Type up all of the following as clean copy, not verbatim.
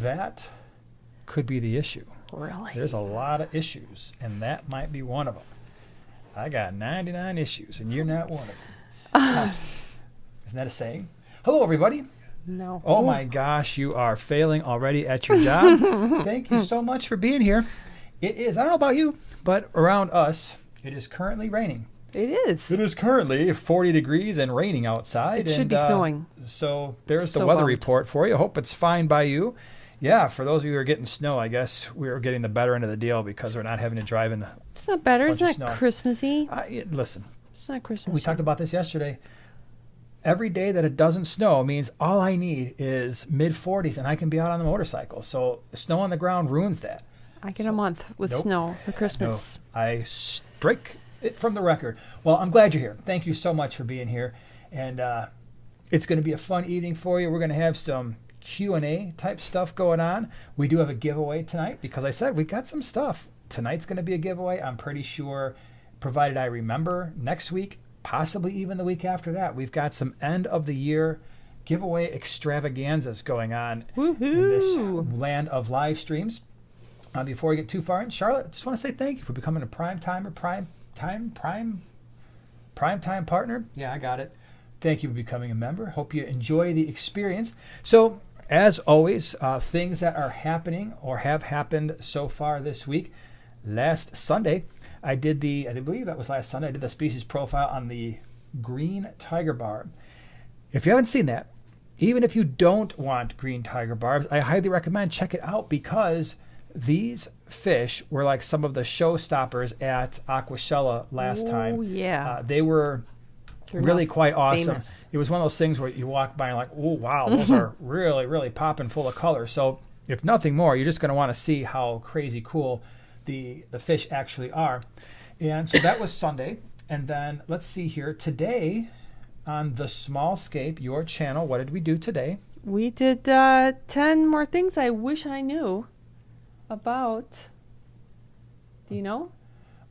That could be the issue. Really? There's a lot of issues, and that might be one of them. I got 99 issues, and you're not one of them. Isn't that a saying? Hello, everybody. No. Oh, my gosh, you are failing already at your job. Thank you so much for being here. It is, I don't know about you, but around us, it is currently raining. It is. It is currently 40 degrees and raining outside. It should be snowing. So there's So the weather bummed. report for you. Hope it's fine by you. Yeah, for those of you who are getting snow, I guess we're getting the better end of the deal because we're not having to drive in the It's not better. It's bunch not of snow. Christmassy. Listen, It's not Christmassy. we talked about this yesterday. Every day that it doesn't snow means all I need is mid-40s and I can be out on the motorcycle. So snow on the ground ruins that. I get a month with Nope. snow for Christmas. No, I strike it from the record. Well, I'm glad you're here. Thank you so much for being here. And it's going to be a fun evening for you. We're going to have some Q&A type stuff going on. We do have a giveaway tonight because I said we got some stuff. Tonight's going to be a giveaway, I'm pretty sure, provided I remember. Next week, possibly even the week after that, we've got some end of the year giveaway extravaganzas going on in this Woohoo! land of live streams. Before we get too far in, Charlotte, I just want to say thank you for becoming a prime time partner. Yeah, I got it. Thank you for becoming a member. Hope you enjoy the experience. So, as always, things that are happening or have happened so far this week. Last Sunday, I believe that was last Sunday, I did the species profile on the green tiger barb. If you haven't seen that, even if you don't want green tiger barbs, I highly recommend check it out because these fish were like some of the showstoppers at Aquashella last time. Oh, yeah. They were They're really not quite awesome. famous. It was one of those things where you walk by and like, oh, wow, those are really, really popping full of color. So if nothing more, you're just going to want to see how crazy cool the fish actually are. And so that was Sunday. And then let's see here. Today on the Small Scape, your channel, what did we do today? We did 10 more things I wish I knew about. Do you know?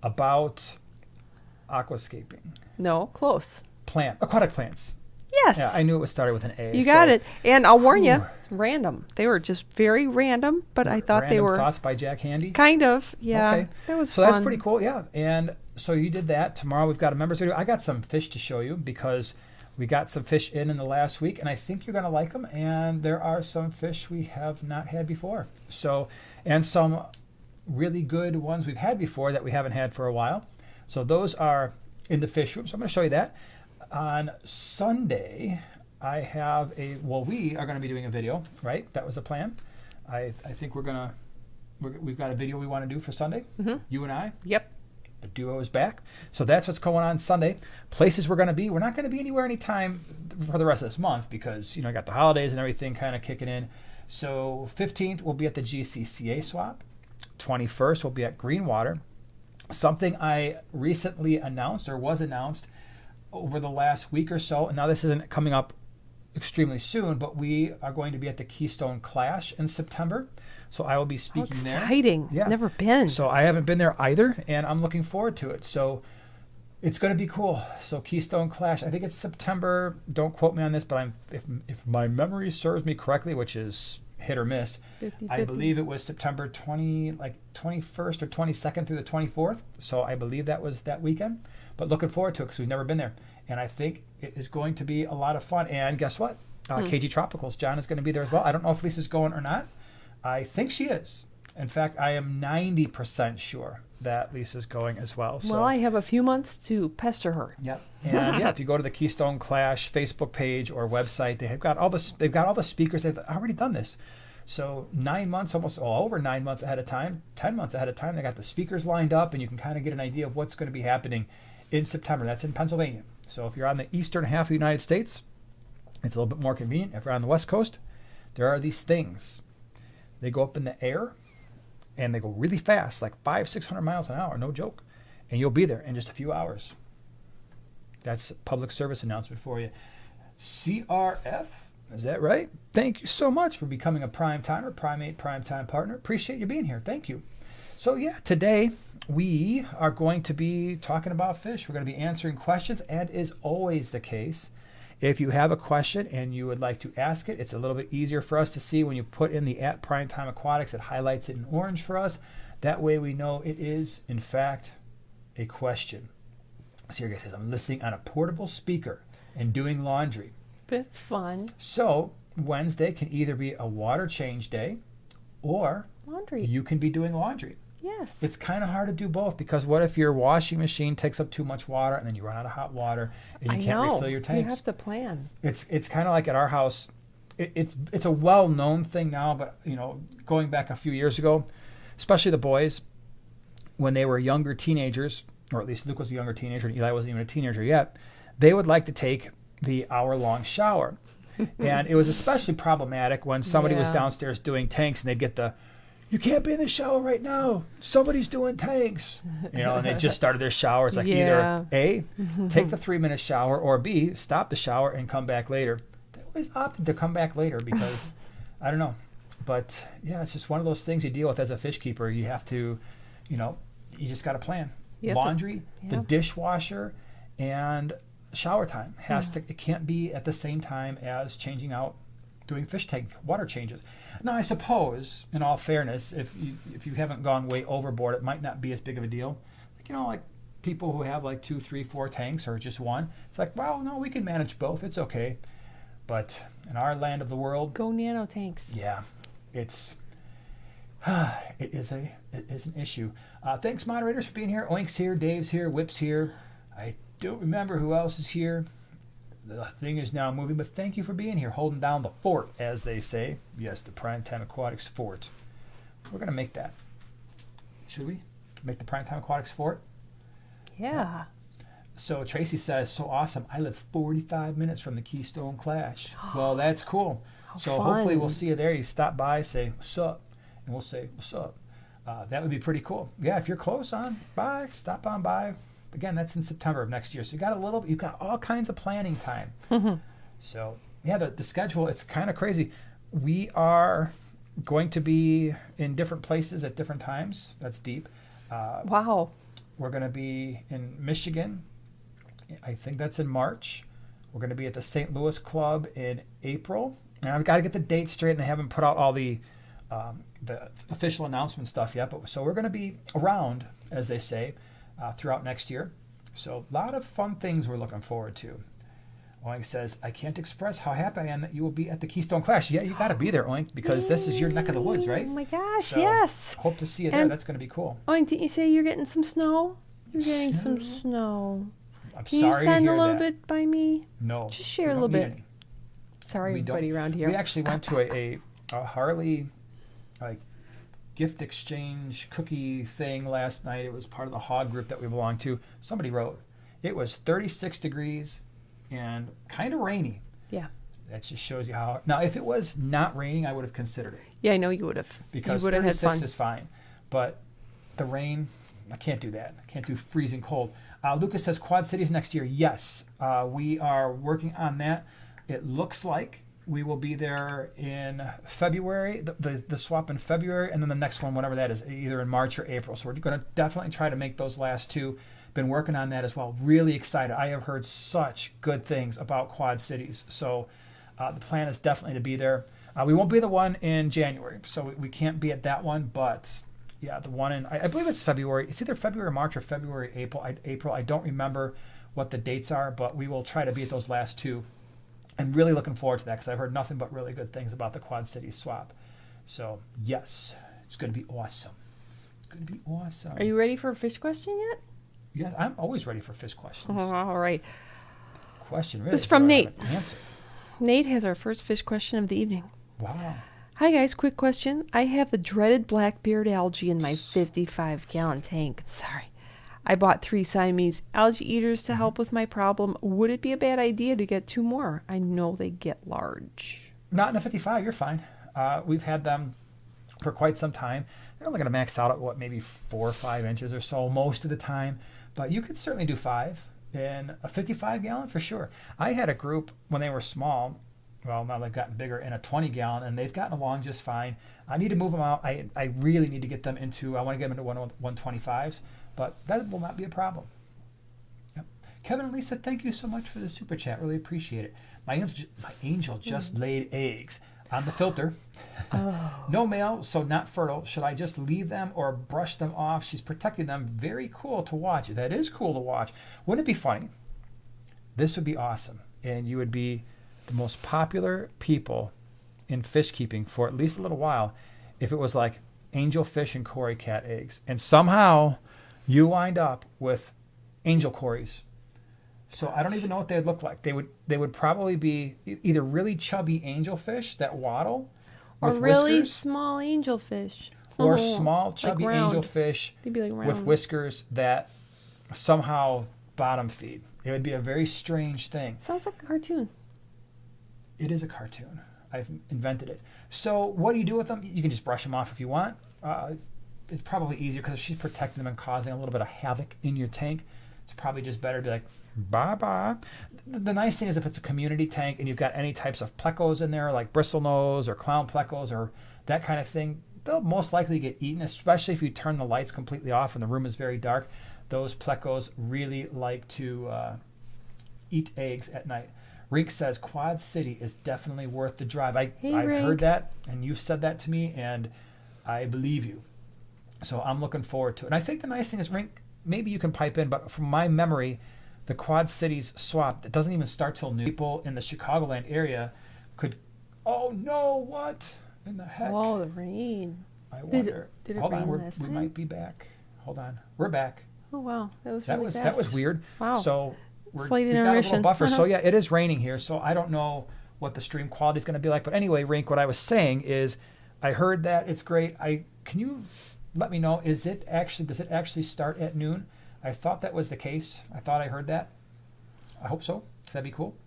About aquascaping. No, close. Aquatic plants. Yes. Yeah, I knew it was started with an A. You got it. And I'll warn you, Whew. it's random. They were just very random, but I thought they Random were Thoughts by Jack Handy. kind of. Yeah. Okay. That was So fun. that's pretty cool, yeah. And so you did that. Tomorrow we've got a members video. I got some fish to show you because we got some fish in the last week, and I think you're going to like them. And there are some fish we have not had before. So, and some really good ones we've had before that we haven't had for a while. So those are in the fish room. So I'm going to show you that. On Sunday, we are going to be doing a video, right? That was the plan. I think we've got a video we want to do for Sunday. Mhm. You and I. Yep. The duo is back. So that's what's going on Sunday. Places we're going to be. We're not going to be anywhere anytime for the rest of this month because, I got the holidays and everything kind of kicking in. So 15th, we'll be at the GCCA swap. 21st, we'll be at Greenwater. Something I recently announced or was announced over the last week or so. And now this isn't coming up extremely soon, but we are going to be at the Keystone Clash in September. So I will be How speaking there. exciting. Yeah. Never been. So I haven't been there either, and I'm looking forward to it. So it's going to be cool. So Keystone Clash, I think it's September. Don't quote me on this, but if my memory serves me correctly, which is hit or miss, 50-50. I believe it was September 21st or 22nd through the 24th. So I believe that was that weekend. But looking forward to it because we've never been there, and I think it is going to be a lot of fun. And guess what? KG Tropicals, John is going to be there as well. I don't know if Lisa's going or not. I think she is. In fact, I am 90% sure that Lisa's going as well. So, Well, I have a few months to pester her. yep. And if you go to the Keystone Clash Facebook page or website, they've got all the speakers. They've already done this. So 9 months, over 9 months ahead of time, 10 months ahead of time, they got the speakers lined up, and you can kind of get an idea of what's going to be happening in September. That's in Pennsylvania. So if you're on the eastern half of the United States, it's a little bit more convenient. If you're on the West Coast, there are these things. They go up in the air, and they go really fast, like 500-600 miles an hour, no joke. And you'll be there in just a few hours. That's a public service announcement for you. CRF, is that right? Thank you so much for becoming a Primate Primetime Partner. Appreciate you being here. Thank you. So yeah, today we are going to be talking about fish. We're going to be answering questions, and is always the case. If you have a question and you would like to ask it, it's a little bit easier for us to see when you put in the @Primetime Aquatics. It highlights it in orange for us. That way we know it is, in fact, a question. So here it says, I'm listening on a portable speaker and doing laundry. That's fun. So Wednesday can either be a water change day or Laundry. you can be doing laundry. Yes. It's kind of hard to do both because what if your washing machine takes up too much water and then you run out of hot water and you can't refill your tanks? You have to plan. It's kind of like at our house. It's a well-known thing now, but going back a few years ago, especially the boys, when they were younger teenagers, or at least Luke was a younger teenager and Eli wasn't even a teenager yet, they would like to take the hour-long shower. And it was especially problematic when somebody was downstairs doing tanks and they'd get you can't be in the shower right now. Somebody's doing tanks. And they just started their shower. It's like either A, take the 3-minute shower, or B, stop the shower and come back later. They always opted to come back later because, I don't know. But yeah, it's just one of those things you deal with as a fish keeper. You have to, you just got to plan. Laundry, the dishwasher, and shower time it can't be at the same time as changing out, doing fish tank water changes. Now, I suppose, in all fairness, if you haven't gone way overboard, it might not be as big of a deal. Like people who have like 2, 3, 4 tanks or just one. It's like, well, no, we can manage both. It's okay. But in our land of the world, go nano tanks. Yeah, it is an issue. Thanks, moderators, for being here. Oink's here, Dave's here, Whip's here. I don't remember who else is here. The thing is now moving, but thank you for being here, holding down the fort, as they say. Yes, the Primetime Aquatics fort. We're going to make that. Should we? Make the Primetime Aquatics fort? Yeah. So Tracy says, so awesome. I live 45 minutes from the Keystone Clash. Well, that's cool. So fun. Hopefully we'll see you there. You stop by, say, what's up? And we'll say, what's up? That would be pretty cool. Yeah, if you're close on by, stop on by. Again, that's in September of next year. So you've got all kinds of planning time. So yeah, the schedule, it's kind of crazy. We are going to be in different places at different times. That's deep. Wow. We're going to be in Michigan. I think that's in March. We're going to be at the St. Louis Club in April. And I've got to get the date straight, and I haven't put out all the official announcement stuff yet. So we're going to be around, as they say, throughout next year. So a lot of fun things we're looking forward to. Oink says, I can't express how happy I am that you will be at the Keystone Clash. Yeah, you got to be there, Oink, because this is your neck of the woods, right? Oh my gosh, so yes. Hope to see you there. And that's going to be cool. Oink, didn't you say you're getting some snow? You're getting some snow. I'm Can sorry you send to hear a little that. bit by me? No. Just share we a little don't need bit. any. Sorry, We everybody don't. around here. We actually went to a Harley gift exchange cookie thing last night. It was part of the hog group that we belong to. Somebody wrote, it was 36 degrees and kind of rainy. Yeah. That just shows you how. Now, if it was not raining, I would have considered it. Yeah, I know you would have. Because you would have had 36 fun. is fine. But the rain, I can't do that. I can't do freezing cold. Lucas says Quad Cities next year. Yes, we are working on that. It looks like we will be there in February, the swap in February, and then the next one, whatever that is, either in March or April. So we're going to definitely try to make those last two. Been working on that as well. Really excited. I have heard such good things about Quad Cities. So the plan is definitely to be there. We won't be the one in January, so we can't be at that one. But yeah, the one in, I believe it's February. It's either February, March, or February, April. I don't remember what the dates are, but we will try to be at those last two. I'm really looking forward to that because I've heard nothing but really good things about the Quad Cities swap. So yes, it's going to be awesome. It's going to be awesome. Are you ready for a fish question yet? Yes, I'm always ready for fish questions. All right. Question really. This is from do I have Nate. an answer? Nate has our first fish question of the evening. Wow. Hi guys, quick question. I have the dreaded blackbeard algae in my 55-gallon tank. Sorry. I bought 3 Siamese algae eaters to help with my problem. Would it be a bad idea to get 2 more? I know they get large. Not in a 55. You're fine. We've had them for quite some time. They're only going to max out at maybe 4 or 5 inches or so most of the time. But you could certainly do 5 in a 55-gallon for sure. I had a group when they were small. Well, now they've gotten bigger in a 20-gallon, and they've gotten along just fine. I need to move them out. I really need to get them into, I want to get them into 125s, but that will not be a problem. Yep. Kevin and Lisa, thank you so much for the super chat. Really appreciate it. My angel just laid eggs on the filter. Oh. No male, so not fertile. Should I just leave them or brush them off? She's protecting them. Very cool to watch. That is cool to watch. Wouldn't it be funny? This would be awesome. And you would be the most popular people in fish keeping for at least a little while if it was like angelfish and cory cat eggs. And somehow you wind up with angel cories. So I don't even know what they'd look like. They would probably be either really chubby angelfish that waddle Or with really whiskers, small angelfish. or small chubby round. angelfish They'd be like with round. whiskers that somehow bottom feed. It would be a very strange thing. Sounds like a cartoon. It is a cartoon. I've invented it. So what do you do with them? You can just brush them off if you want. It's probably easier because if she's protecting them and causing a little bit of havoc in your tank, it's probably just better to be like, bye-bye. The nice thing is if it's a community tank and you've got any types of plecos in there, like bristlenose or clown plecos or that kind of thing, they'll most likely get eaten, especially if you turn the lights completely off and the room is very dark. Those plecos really like to eat eggs at night. Rink says Quad City is definitely worth the drive. I've Rink. heard that, and you've said that to me, and I believe you. So I'm looking forward to it. And I think the nice thing is, Rink, maybe you can pipe in, but from my memory, the Quad Cities swap, it doesn't even start till noon. People in the Chicagoland area could, oh no, what in the heck? Oh, the rain. I wonder. Did it Hold on, rain last we night? might be back. Hold on, we're back. Oh, wow. That was That really was fast. that was weird. Wow. So Slight we've got a little intermission. buffer. So Uh-huh. yeah, it is raining here. So I don't know what the stream quality is going to be like. But anyway, Rink, what I was saying is, I heard that it's great. Can you let me know? Does it actually start at noon? I thought that was the case. I thought I heard that. I hope so. That'd be cool.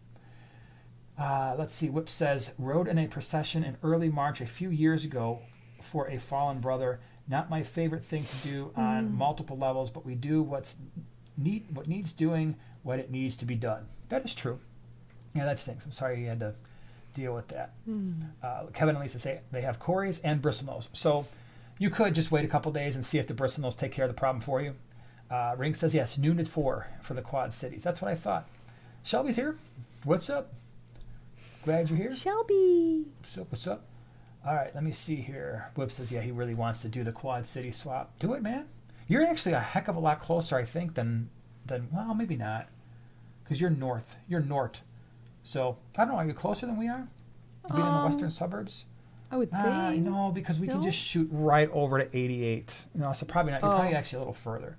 Let's see. Whip says, rode in a procession in early March a few years ago for a fallen brother. Not my favorite thing to do on multiple levels, but we do what needs doing, what it needs to be done. That is true. Yeah, that stinks. I'm sorry you had to deal with that. Kevin and Lisa say they have cories and bristlenose. So you could just wait a couple days and see if the bristlenose take care of the problem for you. Ring says, yes, noon at 4 for the Quad Cities. That's what I thought. Shelby's here. What's up? Glad you're here. Shelby. What's up? All right, let me see here. Whip says, yeah, he really wants to do the Quad City swap. Do it, man. You're actually a heck of a lot closer, I think, than well, maybe not. Because you're north. You're north. So, I don't know, are you closer than we are? Being in the western suburbs? I would think. No, because we can No? just shoot right over to 88. So probably not. You're probably Oh. actually a little further.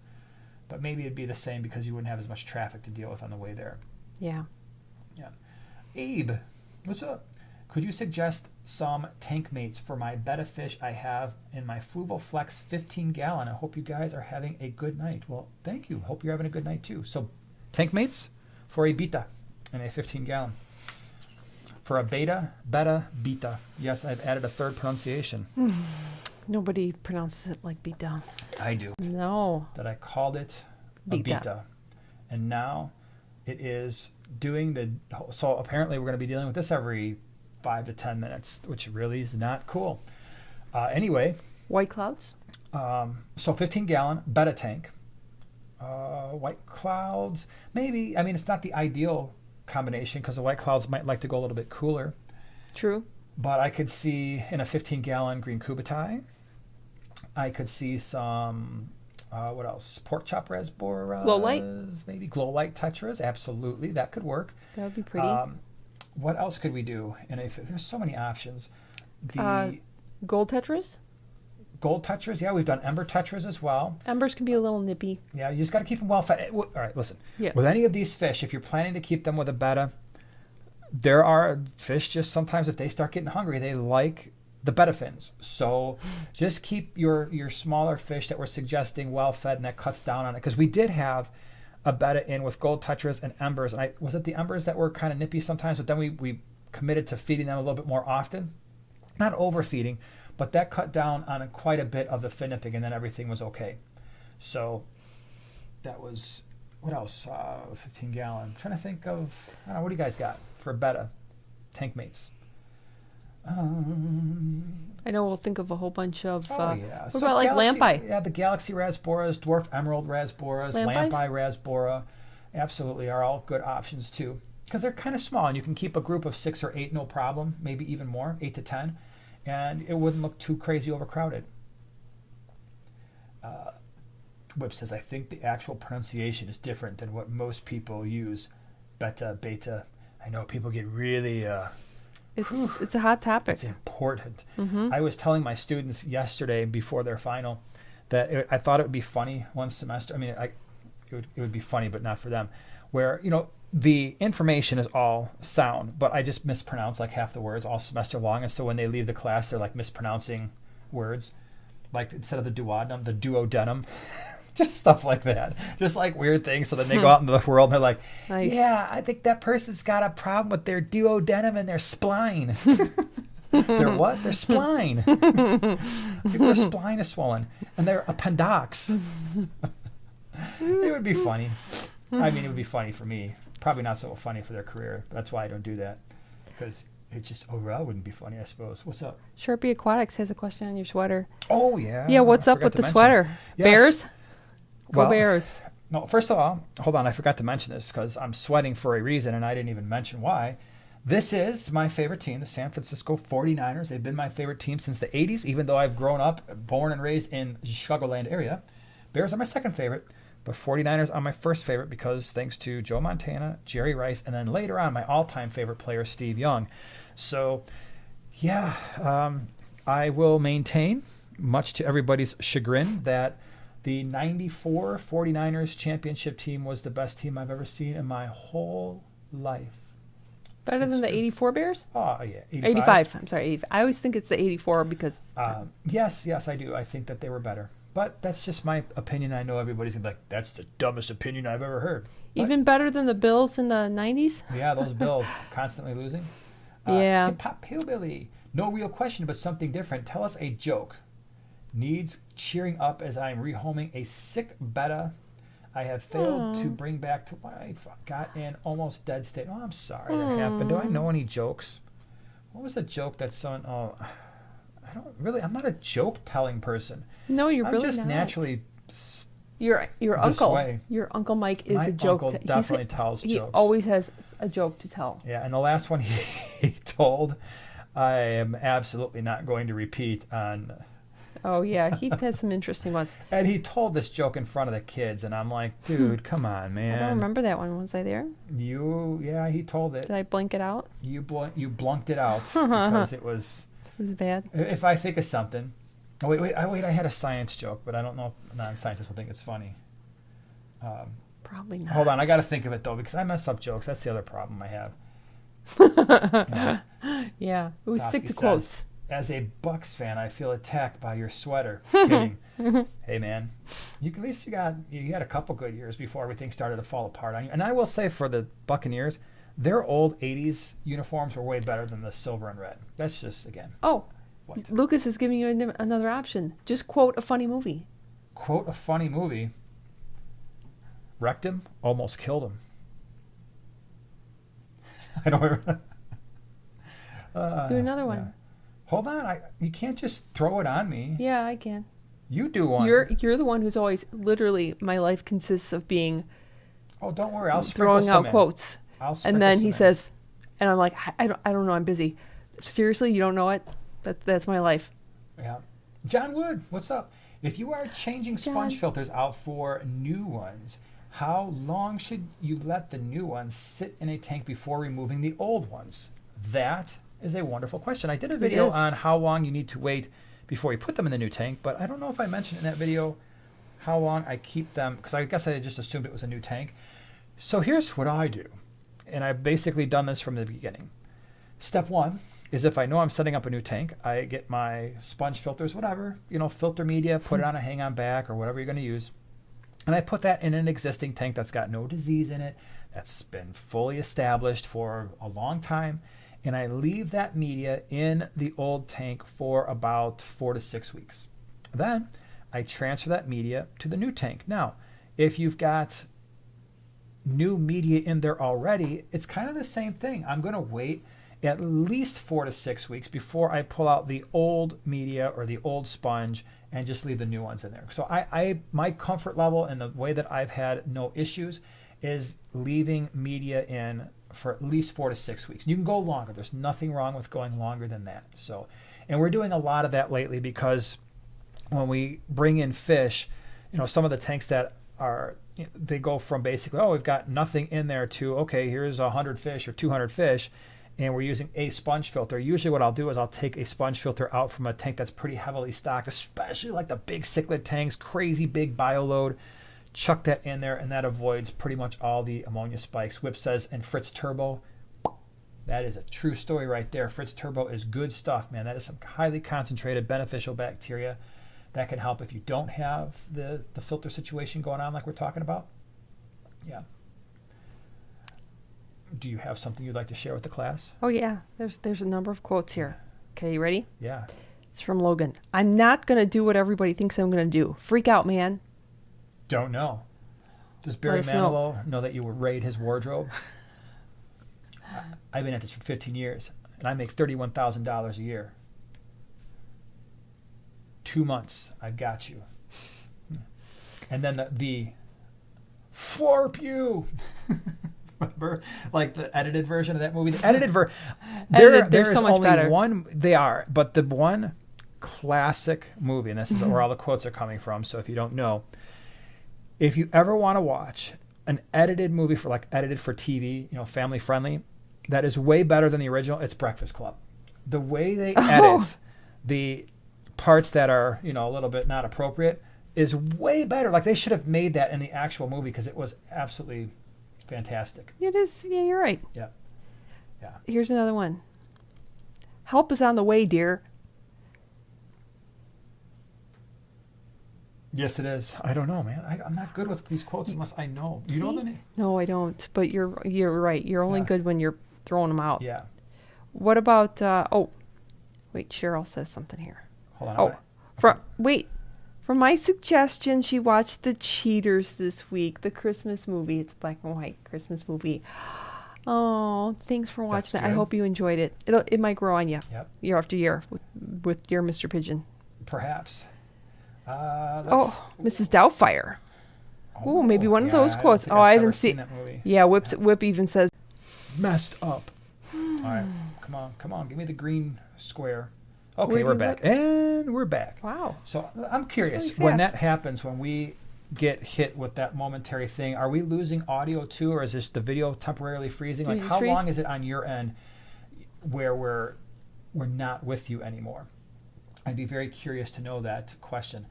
But maybe it'd be the same because you wouldn't have as much traffic to deal with on the way there. Yeah. Yeah. Abe, what's up? Could you suggest some tank mates for my betta fish I have in my Fluval Flex 15 gallon? I hope you guys are having a good night. Well, thank you. Hope you're having a good night too. So, tank mates for a beta in a 15 gallon. For a beta, beta. Yes, I've added a third pronunciation. Nobody pronounces it like beta. I do. No. That I called it a Beta. beta. And now it is doing the... So apparently we're going to be dealing with this every 5 to 10 minutes, which really is not cool. Anyway, White clouds? so 15 gallon betta tank. White clouds, maybe. I mean, it's not the ideal combination because the white clouds might like to go a little bit cooler. True. But I could see in a 15 gallon green cubitai. I could see some, what else? Pork chop rasboras. Glow light? Maybe glow light tetras. Absolutely. That could work. That would be pretty. What else could we do? And if there's so many options. Gold tetras? Gold tetras. Yeah, we've done ember tetras as well. Embers can be a little nippy. Yeah, you just got to keep them well fed. All right, listen. Yeah. With any of these fish, if you're planning to keep them with a betta, there are fish just sometimes if they start getting hungry, they like the betta fins. So just keep your smaller fish that we're suggesting well fed, and that cuts down on it. Because we did have a betta in with gold tetras and embers. And was it the embers that were kind of nippy sometimes? But then we committed to feeding them a little bit more often. Not overfeeding, but that cut down on quite a bit of the fin nipping, and then everything was okay. So that was, what else? 15 gallon. I'm trying to think of, I don't know, what do you guys got for betta tank mates? I know we'll think of a whole bunch of. Oh, yeah. What about like lampi? Yeah, the Galaxy Rasboras, Dwarf Emerald Rasboras, Lampis? Lampi Rasbora. absolutely are all good options too, because they're kind of small and you can keep a group of 6 or 8 no problem, maybe even more, 8 to 10, and it wouldn't look too crazy overcrowded. Whip says, I think the actual pronunciation is different than what most people use. Beta. I know people get really... It's a hot topic. It's important. Mm-hmm. I was telling my students yesterday before their final that I thought it would be funny one semester. I mean, it would be funny, but not for them. Where, the information is all sound, but I just mispronounce like half the words all semester long. And so when they leave the class, they're like mispronouncing words. Like instead of the duodenum, the duodenum. Just stuff like that. Just like weird things. So then they go out into the world and they're like, Nice. yeah, I think that person's got a problem with their duodenum and their spline. Their what? Their spline. I think their spine is swollen. And their appendix. It would be funny. I mean, it would be funny for me. Probably not so funny for their career. That's why I don't do that. Because it just overall wouldn't be funny, I suppose. What's up? Sharpie Aquatics has a question on your sweater. Oh, yeah. Yeah, what's I up forgot with to the mention. sweater? Yes. Bears? Go Well, Bears. No, first of all, hold on. I forgot to mention this because I'm sweating for a reason, and I didn't even mention why. This is my favorite team, the San Francisco 49ers. They've been my favorite team since the 80s, even though I've grown up, born and raised in the Chicagoland area. Bears are my second favorite, but 49ers are my first favorite because thanks to Joe Montana, Jerry Rice, and then later on, my all-time favorite player, Steve Young. So, yeah, I will maintain, much to everybody's chagrin, that the 94 49ers championship team was the best team I've ever seen in my whole life. Better than the true. 84 Bears? Oh, yeah. 85. I'm sorry. 85. I always think it's the 84 because... Yes, I do. I think that they were better. But that's just my opinion. I know everybody's going to be like, that's the dumbest opinion I've ever heard. But, even better than the Bills in the 90s? yeah, those Bills constantly losing. Yeah. Hip Hop Hillbilly. No real question, but something different. Tell us a joke. Needs cheering up as I am rehoming a sick betta I have failed to bring back to life. Got in almost dead state. Oh, I'm sorry that happened. Do I know any jokes? What was a joke that someone... Oh, I don't really... I'm not a joke-telling person. No, you're I'm really just not. naturally... Your this uncle. way. Your Uncle Mike is My a joke. uncle definitely tells he jokes. always has a joke to tell. Yeah, and the last one he told, I am absolutely not going to repeat on... Oh, yeah. He has some interesting ones. And he told this joke in front of the kids, and I'm like, dude, come on, man. I don't remember that one. Was I there? He told it. Did I blink it out? You blunked it out because it was... It was bad. If I think of something... Oh, wait, I had a science joke, but I don't know if non-scientists will think it's funny. Probably not. Hold on, I got to think of it, though, because I mess up jokes. That's the other problem I have. Yeah. It was stick Dosky to says, quotes. as a Bucks fan, I feel attacked by your sweater. Kidding. Hey, man, at least you had a couple good years before everything started to fall apart on you. And I will say for the Buccaneers, their old 80s uniforms were way better than the silver and red. That's just, again, Oh, what? Lucas is giving you another option. Just quote a funny movie. Quote a funny movie. Wrecked him, almost killed him. I don't remember. Do another Yeah. one. Hold on, you can't just throw it on me. Yeah, I can. You do one. You're the one who's always literally my life consists of being Oh, don't worry, I'll sprinkle throwing some out in. quotes. I'll And sprinkle then some he in. says, and I'm like, I don't know, I'm busy. Seriously, you don't know it? That's my life. Yeah. John Wood, what's up? If you are changing sponge John. filters out for new ones, how long should you let the new ones sit in a tank before removing the old ones? That is a wonderful question. I did a video is. on how long you need to wait before you put them in the new tank, but I don't know if I mentioned in that video how long I keep them, because I guess I just assumed it was a new tank. So here's what I do, and I've basically done this from the beginning. Step one is if I know I'm setting up a new tank, I get my sponge filters, whatever, filter media, put it on a hang-on back or whatever you're going to use, and I put that in an existing tank that's got no disease in it, that's been fully established for a long time, and I leave that media in the old tank for about 4 to 6 weeks. Then I transfer that media to the new tank. Now, if you've got new media in there already, it's kind of the same thing. I'm going to wait at least 4 to 6 weeks before I pull out the old media or the old sponge and just leave the new ones in there. So my comfort level and the way that I've had no issues is leaving media in for at least 4 to 6 weeks. You can go longer. There's nothing wrong with going longer than that. So, and we're doing a lot of that lately because when we bring in fish, some of the tanks that are, they go from basically, we've got nothing in there to, okay, here's 100 fish or 200 fish, and we're using a sponge filter. Usually what I'll do is I'll take a sponge filter out from a tank that's pretty heavily stocked, especially like the big cichlid tanks, crazy big bio load, chuck that in there, and that avoids pretty much all the ammonia spikes. Whip says, and Fritz Turbo, that is a true story right there. Fritz Turbo is good stuff, man. That is some highly concentrated beneficial bacteria that can help if you don't have the filter situation going on like we're talking about. Yeah. Do you have something you'd like to share with the class? Oh, yeah. There's a number of quotes here. Okay, you ready? Yeah. It's from Logan. I'm not going to do what everybody thinks I'm going to do. Freak out, man. Don't know. Does Barry Manilow know that you would raid his wardrobe? I've been at this for 15 years, and I make $31,000 a year. 2 months, I got you. And then the florp you. Remember, like the edited version of that movie? The edited version. There is so much only better. one. They are, but the one classic movie, and this is where all the quotes are coming from. So if you don't know, if you ever want to watch an edited movie edited for TV, family friendly, that is way better than the original. It's Breakfast Club. The way they edit the parts that are, a little bit not appropriate is way better. Like they should have made that in the actual movie because it was absolutely fantastic. It is. Yeah, you're right. Yeah. Yeah. Here's another one. Help is on the way, dear. Yes, it is. I don't know, man. I'm not good with these quotes unless I know. You know the name? No, I don't. But you're right. You're only good when you're throwing them out. Yeah. What about? Wait. Cheryl says something here. Hold on. From my suggestion, she watched The Cheaters this week, the Christmas movie. It's a black and white Christmas movie. Oh, thanks for watching that. I hope you enjoyed it. It might grow on you year after year with dear Mr. Pigeon. Perhaps. Mrs. Doubtfire. Oh, maybe one of those quotes. I haven't seen that movie. Yeah, Whip even says, messed up. All right, come on, give me the green square. Okay, we're back. And we're back. Wow. So I'm curious, really when that happens, when we get hit with that momentary thing, are we losing audio too, or is this the video temporarily freezing? Like, how long is it on your end where we're not with you anymore? I'd be very curious to know that question.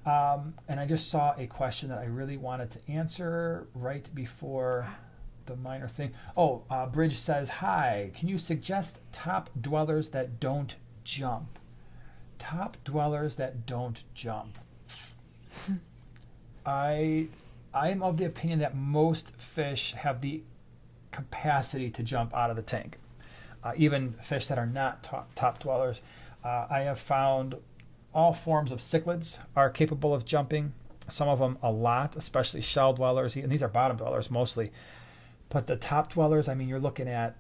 And I just saw a question that I really wanted to answer right before the minor thing. Bridge says, hi, can you suggest top dwellers that don't jump? Top dwellers that don't jump. I'm of the opinion that most fish have the capacity to jump out of the tank. Even fish that are not top dwellers. I have found all forms of cichlids are capable of jumping. Some of them a lot, especially shell dwellers, and these are bottom dwellers mostly. But the top dwellers, you're looking at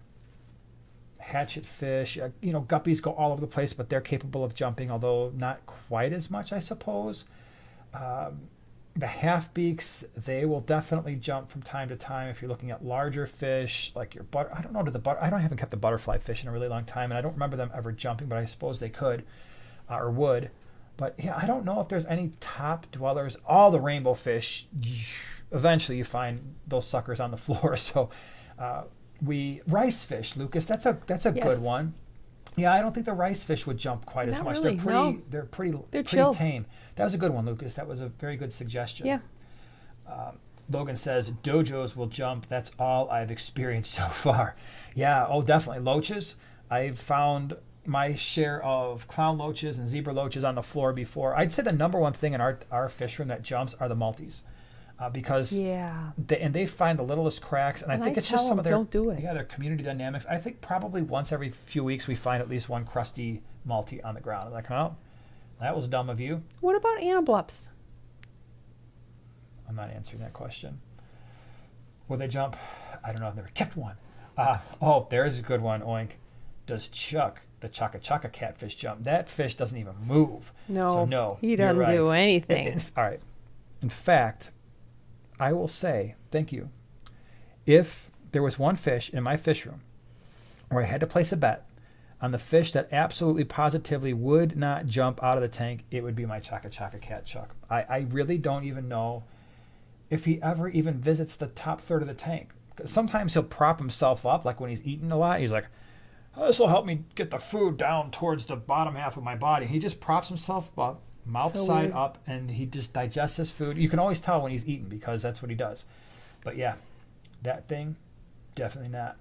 hatchet fish. Guppies go all over the place, but they're capable of jumping, although not quite as much, I suppose. The half-beaks, they will definitely jump from time to time if you're looking at larger fish, like your butter. I don't know, I haven't kept the butterfly fish in a really long time, and I don't remember them ever jumping, but I suppose they could or would. But yeah, I don't know if there's any top dwellers. All the rainbow fish, eventually you find those suckers on the floor. So rice fish, Lucas, that's a good one. Yeah, I don't think the rice fish would jump quite as much. Really, they're pretty chill. tame. That was a good one, Lucas. That was a very good suggestion. Yeah. Logan says dojos will jump. That's all I've experienced so far. Yeah, definitely. Loaches. I've found my share of clown loaches and zebra loaches on the floor before. I'd say the number one thing in our fish room that jumps are the multis. Because they find the littlest cracks, and I think it's just some of their don't do it. Yeah, their community dynamics. I think probably once every few weeks we find at least one crusty multi on the ground. I'm like, that was dumb of you. What about anableps? I'm not answering that question. Will they jump? I don't know. I've never kept one. There's a good one. Oink. Does Chuck, the Chaka Chaka catfish, jump? That fish doesn't even move. No, he doesn't do anything. All right. In fact, I will say, thank you. if there was one fish in my fish room where I had to place a bet on the fish that absolutely positively would not jump out of the tank, it would be my Chaka Chaka cat, Chuck. I really don't even know if he ever even visits the top third of the tank. Sometimes he'll prop himself up, like when he's eating a lot. He's like, oh, this will help me get the food down towards the bottom half of my body. He just props himself up, mouth So side weird. up, and he just digests his food. You can always tell when he's eating because that's what he does. But yeah, that thing, definitely not.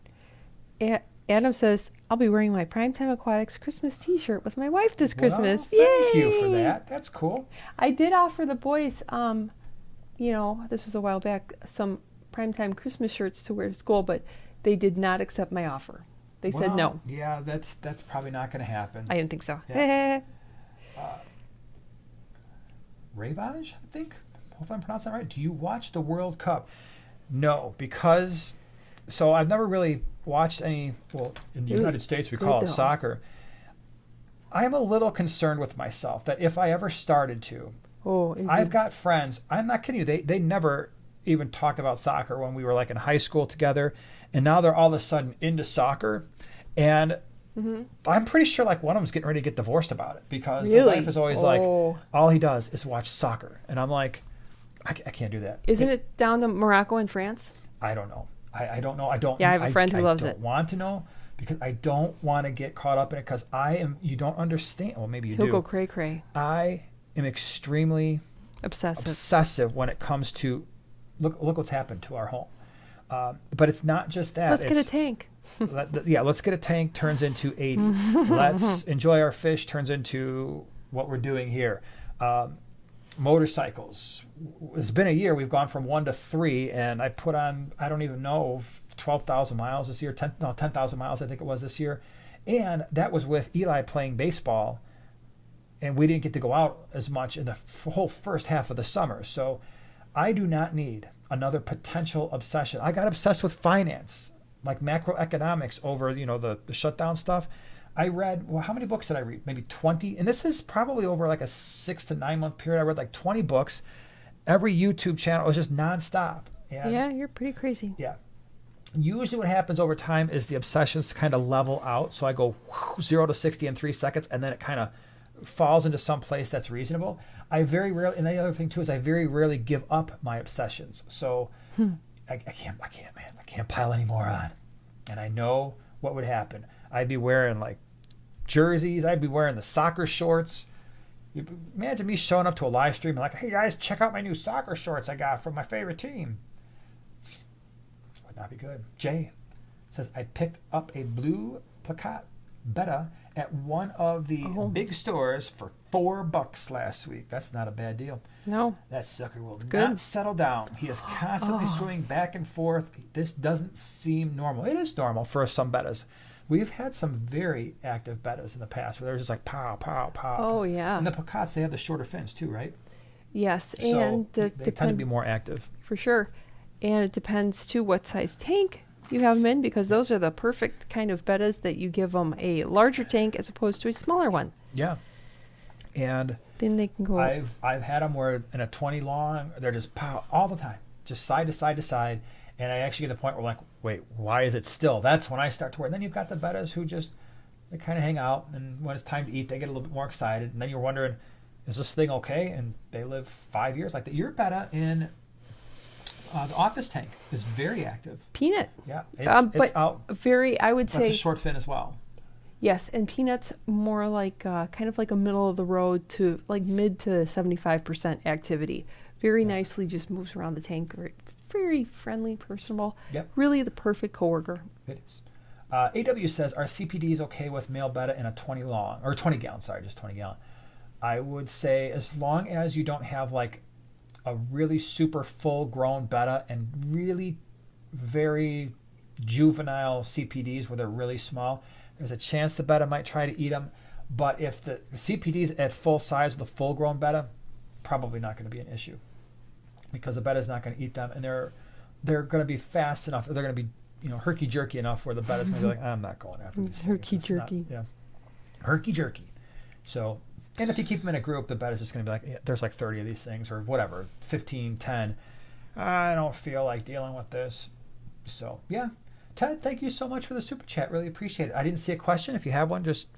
Adam says, I'll be wearing my Primetime Aquatics Christmas t-shirt with my wife this Christmas. Well, thank Yay! you for that. That's cool. I did offer the boys, this was a while back, some Primetime Christmas shirts to wear to school, but they did not accept my offer. They said no. Yeah, that's probably not going to happen. I didn't think so. Yeah. Ravage, I think. Hope I'm pronouncing that right. Do you watch the World Cup? No, because I've never really watched any. Well, in the United States, we call it soccer. I'm a little concerned with myself that if I ever started to, I've got friends. I'm not kidding you. They never even talked about soccer when we were like in high school together, and now they're all of a sudden into soccer, and I'm pretty sure like one of them's getting ready to get divorced about it because the wife is always like, all he does is watch soccer, and I'm like, I can't do that. Isn't it down to Morocco and France? I don't know. I don't know. I don't. Yeah, I have a friend who loves it. I don't want to know because I don't want to get caught up in it because you don't understand. Well, maybe you do. He'll go cray-cray. I am extremely obsessive when it comes to look what's happened to our home. But it's not just that. Let's get a tank. Let's get a tank turns into 80. Let's enjoy our fish turns into what we're doing here. Motorcycles. It's been a year. We've gone from 1 to 3, and I put on, I don't even know, 12,000 miles this year, 10,000 miles I think it was this year. And that was with Eli playing baseball, and we didn't get to go out as much in the whole first half of the summer. So I do not need another potential obsession. I got obsessed with finance, like macroeconomics over, the shutdown stuff. I read, how many books did I read? Maybe 20. And this is probably over like a 6 to 9 month period. I read like 20 books. Every YouTube channel was just nonstop. And yeah, you're pretty crazy. Yeah. Usually what happens over time is the obsessions kind of level out. So I go 0 to 60 in 3 seconds, and then it kind of falls into some place that's reasonable. I very rarely, and the other thing too is I very rarely give up my obsessions. So I can't, man. I can't pile any more on. And I know what would happen. I'd be wearing like jerseys. I'd be wearing the soccer shorts. Imagine me showing up to a live stream and like, hey guys, check out my new soccer shorts I got from my favorite team. Would not be good. Jay says, I picked up a blue placat betta at one of the big stores for $4 last week. That's not a bad deal. No. That sucker will good. not settle down. He is constantly swimming back and forth. This doesn't seem normal. It is normal for some bettas. We've had some very active bettas in the past where they're just like pow, pow, pow. Oh, yeah. And the placats, they have the shorter fins too, right? Yes. So and they tend to be more active. For sure. And it depends, too, what size tank you have them in, because those are the perfect kind of bettas that you give them a larger tank as opposed to a smaller one. Yeah. And then they can go. I've had them where in a 20 long, they're just pow all the time, just side to side to side. And I actually get to the point where like, wait, why is it still? That's when I start to worry. And then you've got the bettas who just, they kind of hang out. And when it's time to eat, they get a little bit more excited. And then you're wondering, is this thing okay? And they live 5 years like that. Your betta in the office tank is very active. Peanut. Yeah. It's out. Very, I would say. That's a short fin as well. Yes. And Peanut's more like kind of like a middle of the road to like mid to 75% activity. Very nicely just moves around the tank. Very friendly, personable. Yep. Really the perfect coworker. It is. AW says, are CPDs okay with male betta in a 20 gallon, just 20 gallon. I would say as long as you don't have like a really super full grown betta and really very juvenile CPDs where they're really small, there's a chance the betta might try to eat them. But if the CPDs at full size with a full grown betta, probably not going to be an issue, because the betta is not going to eat them, and they're going to be fast enough. They're going to be herky jerky enough where the betta is going to be like, I'm not going after these herky things. jerky. Yeah, herky jerky. So, and if you keep them in a group, the betta is just going to be like, yeah, there's like 30 of these things or whatever, 15, 10. I don't feel like dealing with this. So, yeah. Ted, thank you so much for the super chat. Really appreciate it. I didn't see a question. If you have one, just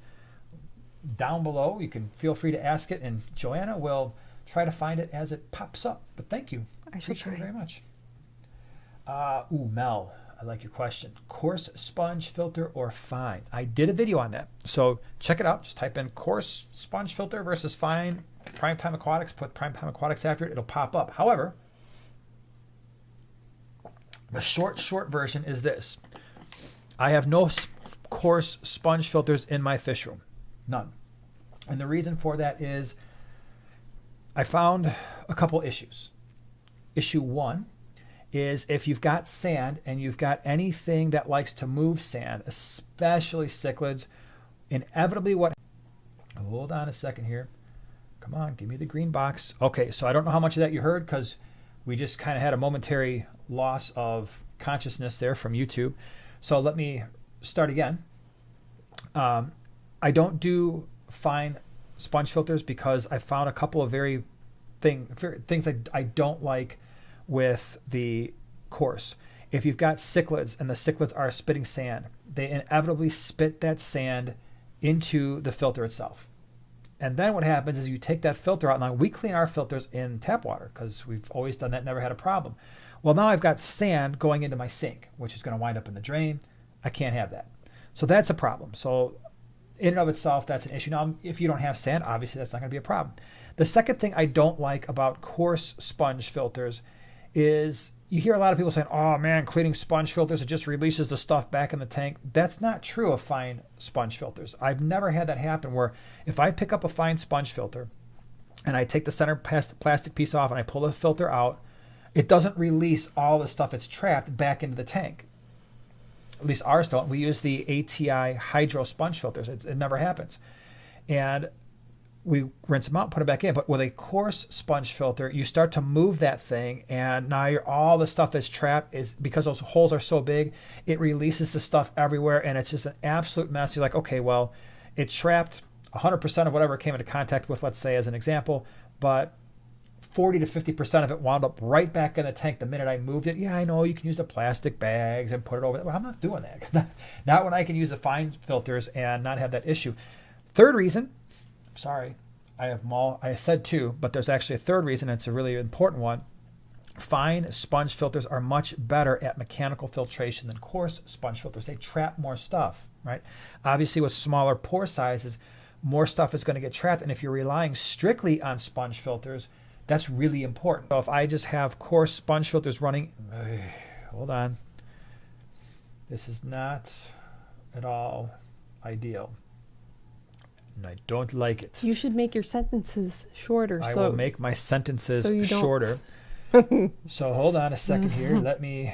down below, you can feel free to ask it, and Joanna will try to find it as it pops up. But thank you. I should Appreciate it try. very much. Mel, I like your question. Coarse sponge filter or fine? I did a video on that. So check it out. Just type in coarse sponge filter versus fine Primetime Aquatics. Put Primetime Aquatics after it. It'll pop up. However, the short version is this. I have no coarse sponge filters in my fish room. None. And the reason for that is I found a couple issues. Issue one is if you've got sand and you've got anything that likes to move sand, especially cichlids, inevitably what... Hold on a second here. Come on, give me the green box. Okay, so I don't know how much of that you heard because we just kind of had a momentary loss of consciousness there from YouTube. So let me start again. I don't do fine sponge filters because I found a couple of things I don't like with the coarse. If you've got cichlids and the cichlids are spitting sand, they inevitably spit that sand into the filter itself. And then what happens is you take that filter out. Now we clean our filters in tap water because we've always done that, never had a problem. Well, now I've got sand going into my sink, which is going to wind up in the drain. I can't have that. So that's a problem. So in and of itself, that's an issue. Now, if you don't have sand, obviously that's not going to be a problem. The second thing I don't like about coarse sponge filters is you hear a lot of people saying, oh man, cleaning sponge filters, it just releases the stuff back in the tank. That's not true of fine sponge filters. I've never had that happen where if I pick up a fine sponge filter and I take the center plastic piece off and I pull the filter out, it doesn't release all the stuff that's trapped back into the tank. At least ours don't. We use the ATI hydro sponge filters. It never happens. And we rinse them out, put them back in. But with a coarse sponge filter, you start to move that thing, and now all the stuff that's trapped is because those holes are so big, it releases the stuff everywhere, and it's just an absolute mess. You're like, okay, well, it trapped 100% of whatever it came into contact with, let's say, as an example, but 40 to 50% of it wound up right back in the tank the minute I moved it. Yeah, I know you can use the plastic bags and put it over there. Well, I'm not doing that. Not when I can use the fine filters and not have that issue. Third reason, sorry, I said two, but there's actually a third reason, and it's a really important one. Fine sponge filters are much better at mechanical filtration than coarse sponge filters. They trap more stuff, right? Obviously, with smaller pore sizes, more stuff is going to get trapped, and if you're relying strictly on sponge filters, that's really important. So if I just have coarse sponge filters running, hold on, this is not at all ideal. And I don't like it. You should make your sentences shorter. I will make my sentences shorter. Don't. So hold on a second here. Let me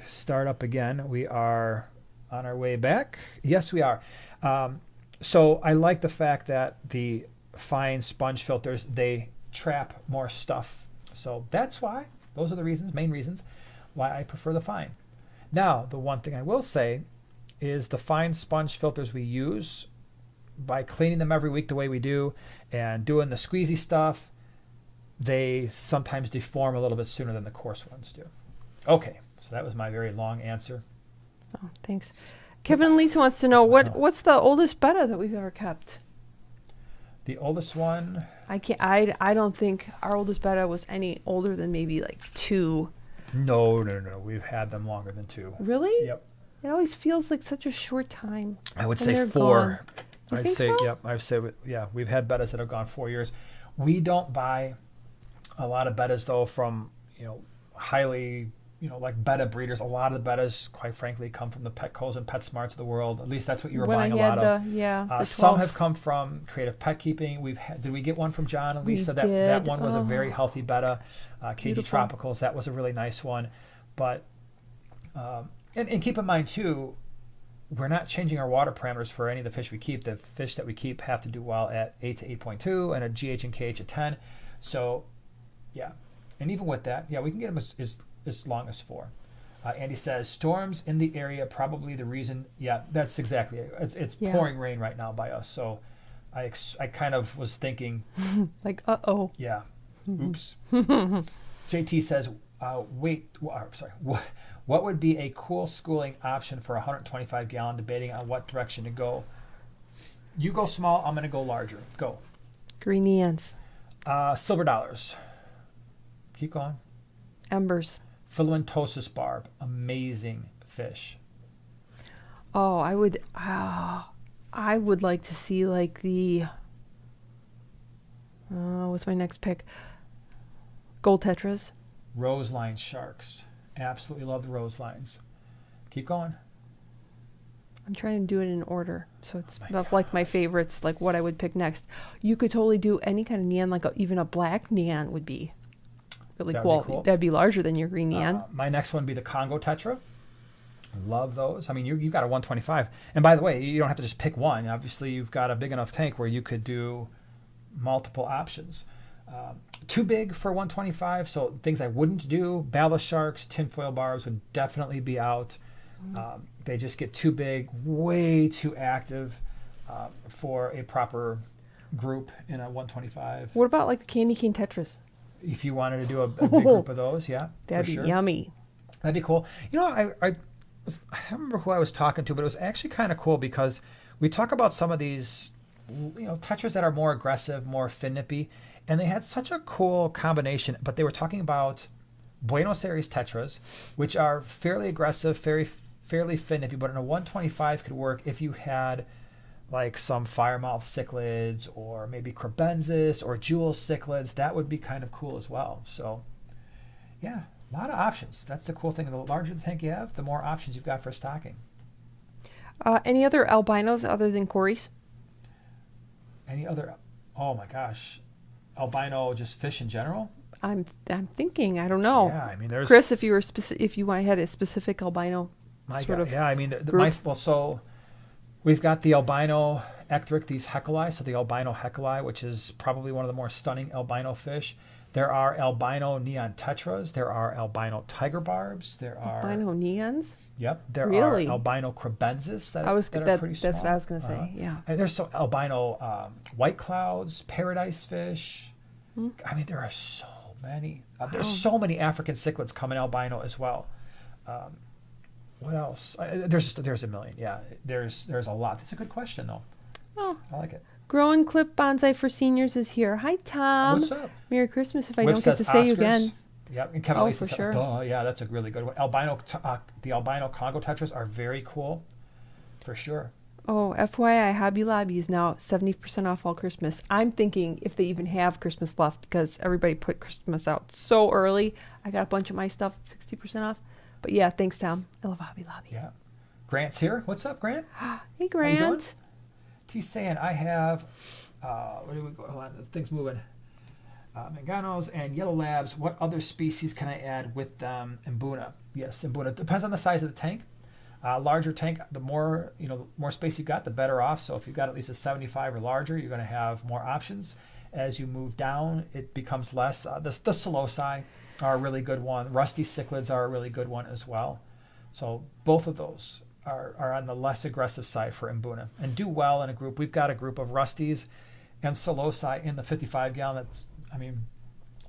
start up again. We are on our way back. Yes, we are. So I like the fact that the fine sponge filters, they trap more stuff. So that's why, those are the reasons, main reasons, why I prefer the fine. Now, the one thing I will say is the fine sponge filters we use, by cleaning them every week the way we do and doing the squeezy stuff, they sometimes deform a little bit sooner than the coarse ones do. Okay, so that was my very long answer. Oh, thanks. Kevin Lisa wants to know what's the oldest betta that we've ever kept? The oldest one? I don't think our oldest betta was any older than maybe like 2. No. We've had them longer than 2. Really? Yep. It always feels like such a short time. I would say 4. You think so? Yep. I'd say, yeah, we've had bettas that have gone 4 years. We don't buy a lot of bettas, though, from, highly, like betta breeders. A lot of the bettas, quite frankly, come from the Petcos and PetSmarts of the world. At least that's what you were buying a lot of. The some have come from Creative Pet Keeping. Did we get one from John and Lisa? That one was a very healthy betta. KG Tropicals, that was a really nice one. But, and keep in mind, too, we're not changing our water parameters for any of the fish we keep. The fish that we keep have to do well at 8 to 8.2 and a GH and KH at 10. So, yeah. And even with that, yeah, we can get them as long as 4. Andy says, storms in the area, probably the reason. Yeah, that's exactly it. It's pouring rain right now by us. So I kind of was thinking. Like, uh-oh. Yeah. Oops. JT says, What would be a cool schooling option for a 125 gallon, debating on what direction to go? You go small, I'm going to go larger. Go. Green neons. Silver dollars. Keep going. Embers. Filamentous barb. Amazing fish. Oh, I would like to see like the, what's my next pick? Gold tetras. Roseline sharks. Absolutely love the roselines. Keep going. I'm trying to do it in order, so it's like my favorites, like what I would pick next. You could totally do any kind of neon, like even a black neon would be really cool. That'd be larger than your green neon. My next one would be the Congo tetra. Love those. I mean, you got a 125. And by the way, you don't have to just pick one. Obviously, you've got a big enough tank where you could do multiple options. Too big for 125, so things I wouldn't do. Ballast sharks, tinfoil barbs would definitely be out. They just get too big, way too active for a proper group in a 125. What about like the candy cane tetras? If you wanted to do a big group of those, yeah, that'd be yummy. That'd be cool. You know, I don't remember who I was talking to, but it was actually kind of cool because we talk about some of these, tetras that are more aggressive, more fin nippy, and they had such a cool combination. But they were talking about Buenos Aires tetras, which are fairly aggressive, fairly fin nippy, but in a 125 could work if you had like some firemouth cichlids or maybe crebensis or jewel cichlids. That would be kind of cool as well. So, yeah. A lot of options. That's the cool thing. The larger the tank you have, the more options you've got for stocking. Any other albinos other than Corys? Any other? Oh my gosh, albino, just fish in general. I'm thinking. I don't know. Yeah, I mean, there's Chris. If you were if you had a specific albino Yeah, I mean, group. So we've got the albino ectric, these hecali. So the albino hecali, which is probably one of the more stunning albino fish. There are albino neon tetras. There are albino tiger barbs. There are albino neons. Yep. There really? are albino crebensis that are pretty small. That's what I was going to say. Yeah. And there's albino white clouds, paradise fish. I mean, there are so many. There's so many African cichlids coming albino as well. What else? There's a million. Yeah. There's a lot. That's a good question though. Oh, I like it. Growing Clip Bonsai for Seniors is here. Hi, Tom. What's up? Merry Christmas if I don't get to say you again. Yep, and Kevin for sure. Oh, yeah, that's a really good one. The albino Congo tetras are very cool, for sure. Oh, FYI, Hobby Lobby is now 70% off all Christmas. I'm thinking if they even have Christmas left because everybody put Christmas out so early. I got a bunch of my stuff at 60% off. But yeah, thanks, Tom. I love Hobby Lobby. Yeah. Grant's here. What's up, Grant? Hey, Grant. He's saying I have, where do we go? Hold on, the thing's moving. Manganos and yellow labs. What other species can I add with them? Mbuna. Yes, Mbuna. Depends on the size of the tank. Larger tank, the more more space you got, the better off. So if you've got at least a 75 or larger, you're going to have more options. As you move down, it becomes less. The Psiloci are a really good one. Rusty cichlids are a really good one as well. So both of those are on the less aggressive side for Mbuna and do well in a group. We've got a group of Rusties and Psiloci in the 55 gallon.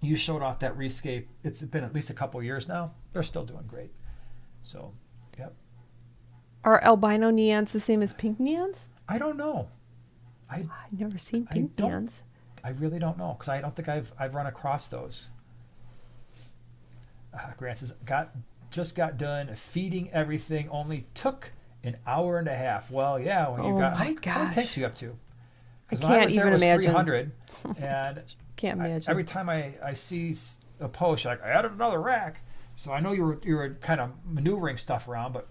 You showed off that rescape. It's been at least a couple years now. They're still doing great. So, yep. Are albino neons the same as pink neons? I don't know. I've never seen pink neons. I really don't know because I don't think I've run across those. Grant says, just got done feeding everything. Only took an hour and a half. Well, yeah. When you got how many tanks you up to? I can't even imagine. 300, and can't imagine. Every time I see a post, like I added another rack. So I know you were kind of maneuvering stuff around, but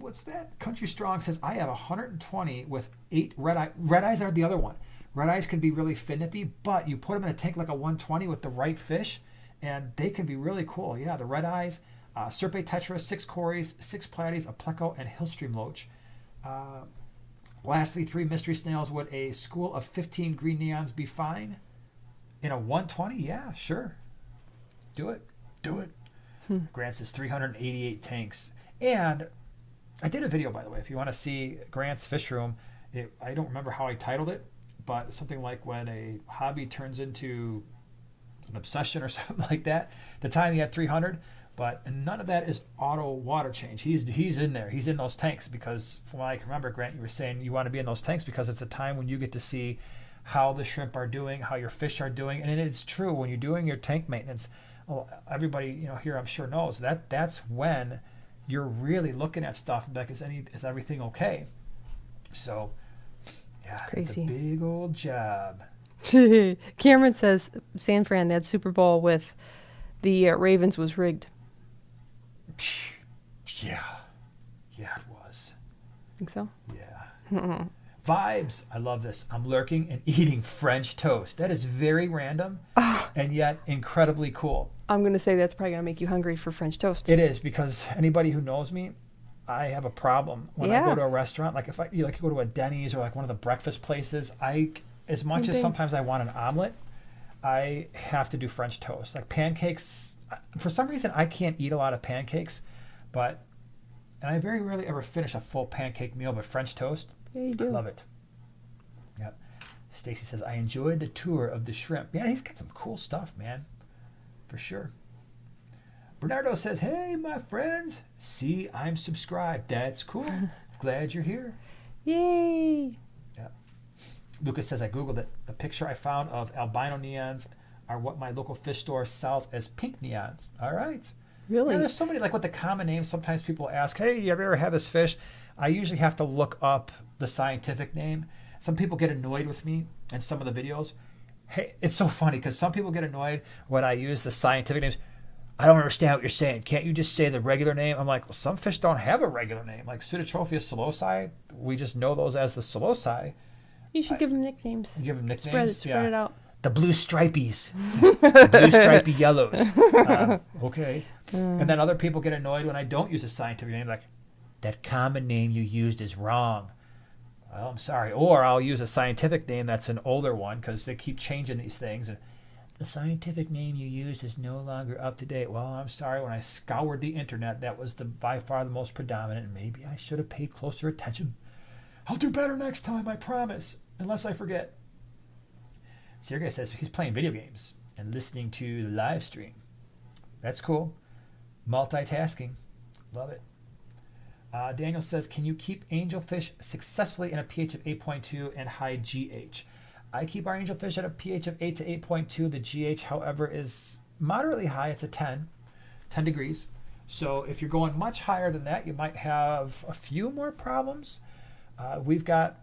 what's that? Country Strong says I have 120 with 8 red eye. Red eyes are the other one. Red eyes can be really fin nippy, but you put them in a tank like a 120 with the right fish, and they can be really cool. Yeah, the red eyes, Serpe tetra, 6 Corys, 6 platies, a pleco, and hillstream loach. Lastly, 3 mystery snails. Would a school of 15 green neons be fine? In a 120? Yeah, sure. Do it. Grant says 388 tanks. And I did a video, by the way, if you want to see Grant's fish room. I don't remember how I titled it, but something like when a hobby turns into an obsession or something like that. The time he had 300. But none of that is auto water change. He's in there. He's in those tanks because, from what I can remember, Grant, you were saying you want to be in those tanks because it's a time when you get to see how the shrimp are doing, how your fish are doing, and it's true when you're doing your tank maintenance. Well, everybody here I'm sure knows that's when you're really looking at stuff like is everything okay? So yeah, it's a big old job. Cameron says San Fran, that Super Bowl with the Ravens was rigged. Yeah, it was. Think so? Yeah. Vibes. I love this. I'm lurking and eating French toast. That is very random and yet incredibly cool. I'm going to say that's probably going to make you hungry for French toast. It is, because anybody who knows me, I have a problem when I go to a restaurant. Like if I go to a Denny's or like one of the breakfast places, as much as sometimes I want an omelet, I have to do French toast. Like pancakes, for some reason I can't eat a lot of pancakes, and I very rarely ever finish a full pancake meal, but French toast, yeah, you do. I love it. Yep. Stacy says, I enjoyed the tour of the shrimp. Yeah, he's got some cool stuff, man. For sure. Bernardo says, hey, my friends. See, I'm subscribed. That's cool. Glad you're here. Yay. Yeah. Lucas says, I Googled it. The picture I found of albino neons are what my local fish store sells as pink neons. All right. Really? Yeah, there's so many, like with the common names, sometimes people ask, hey, you ever had this fish? I usually have to look up the scientific name. Some people get annoyed with me in some of the videos. Hey, it's so funny because some people get annoyed when I use the scientific names. I don't understand what you're saying. Can't you just say the regular name? I'm like, well, some fish don't have a regular name. Like Pseudotropheus silosi, we just know those as the silosi. You should give them nicknames. Give them nicknames? Spread it out. The blue stripies. The blue stripy yellows. Okay. And then other people get annoyed when I don't use a scientific name. Like, that common name you used is wrong. Well, I'm sorry. Or I'll use a scientific name that's an older one because they keep changing these things. And the scientific name you used is no longer up to date. Well, I'm sorry. When I scoured the internet, that was by far the most predominant. Maybe I should have paid closer attention. I'll do better next time, I promise. Unless I forget. Sergey says he's playing video games and listening to the live stream. That's cool. Multitasking. Love it. Daniel says, can you keep angelfish successfully in a pH of 8.2 and high GH? I keep our angelfish at a pH of 8 to 8.2. The GH, however, is moderately high. It's a 10 degrees. So if you're going much higher than that, you might have a few more problems. We've got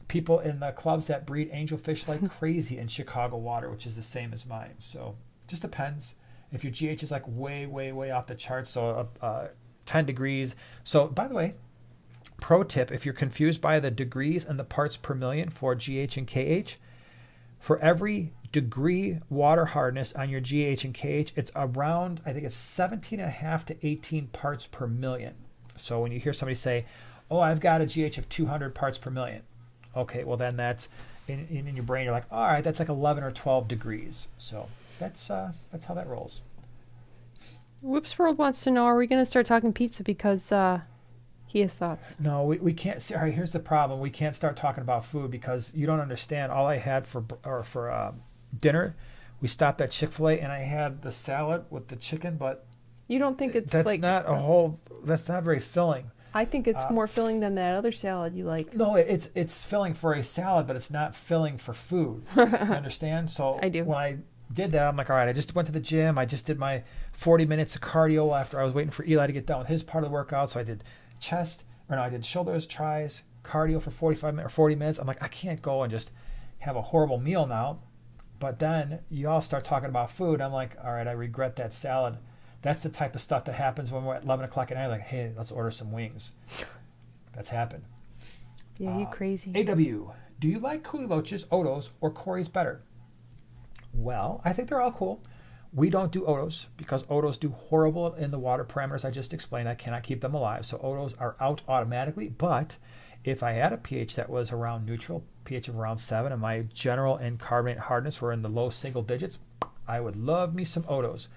people in the clubs that breed angelfish like crazy in Chicago water, which is the same as mine. So it just depends. If your GH is like way, way, way off the charts, so 10 degrees. So, by the way, pro tip, if you're confused by the degrees and the parts per million for GH and KH, for every degree water hardness on your GH and KH, it's around, I think it's 17.5 to 18 parts per million. So when you hear somebody say, oh, I've got a GH of 200 parts per million. Okay, well then that's, in your brain, you're like, all right, that's like 11 or 12 degrees. So that's how that rolls. Whoops World wants to know, are we going to start talking pizza because he has thoughts? No, we can't. See, all right, here's the problem. We can't start talking about food because you don't understand. All I had for dinner, we stopped at Chick-fil-A and I had the salad with the chicken, but you don't think it's that's not very filling. I think it's more filling than that other salad you like. No, it's filling for a salad, but it's not filling for food. You understand? So I do. When I did that, I'm like, all right, I just went to the gym. I just did my 40 minutes of cardio after I was waiting for Eli to get done with his part of the workout. So I did I did shoulders, tries, cardio for 45 minutes or 40 minutes. I'm like, I can't go and just have a horrible meal now. But then you all start talking about food. I'm like, all right, I regret that salad. That's the type of stuff that happens when we're at 11 o'clock at night. Like, hey, let's order some wings. That's happened. Yeah, you crazy. AW, do you like Kuliloches, Odos, or Corys better? Well, I think they're all cool. We don't do Odos because Odos do horrible in the water parameters I just explained. I cannot keep them alive. So Odos are out automatically. But if I had a pH that was around neutral, pH of around 7, and my general and carbonate hardness were in the low single digits, I would love me some Odos.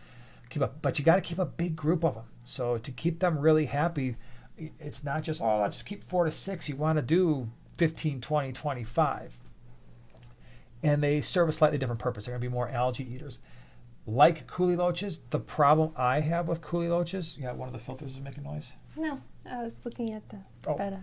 But you got to keep a big group of them. So to keep them really happy, it's not just, oh, let's keep 4 to 6. You want to do 15, 20, 25. And they serve a slightly different purpose. They're going to be more algae eaters. like coolie loaches. The problem I have with coolie loaches, yeah, one of the filters is making noise. No, I was looking at the betta.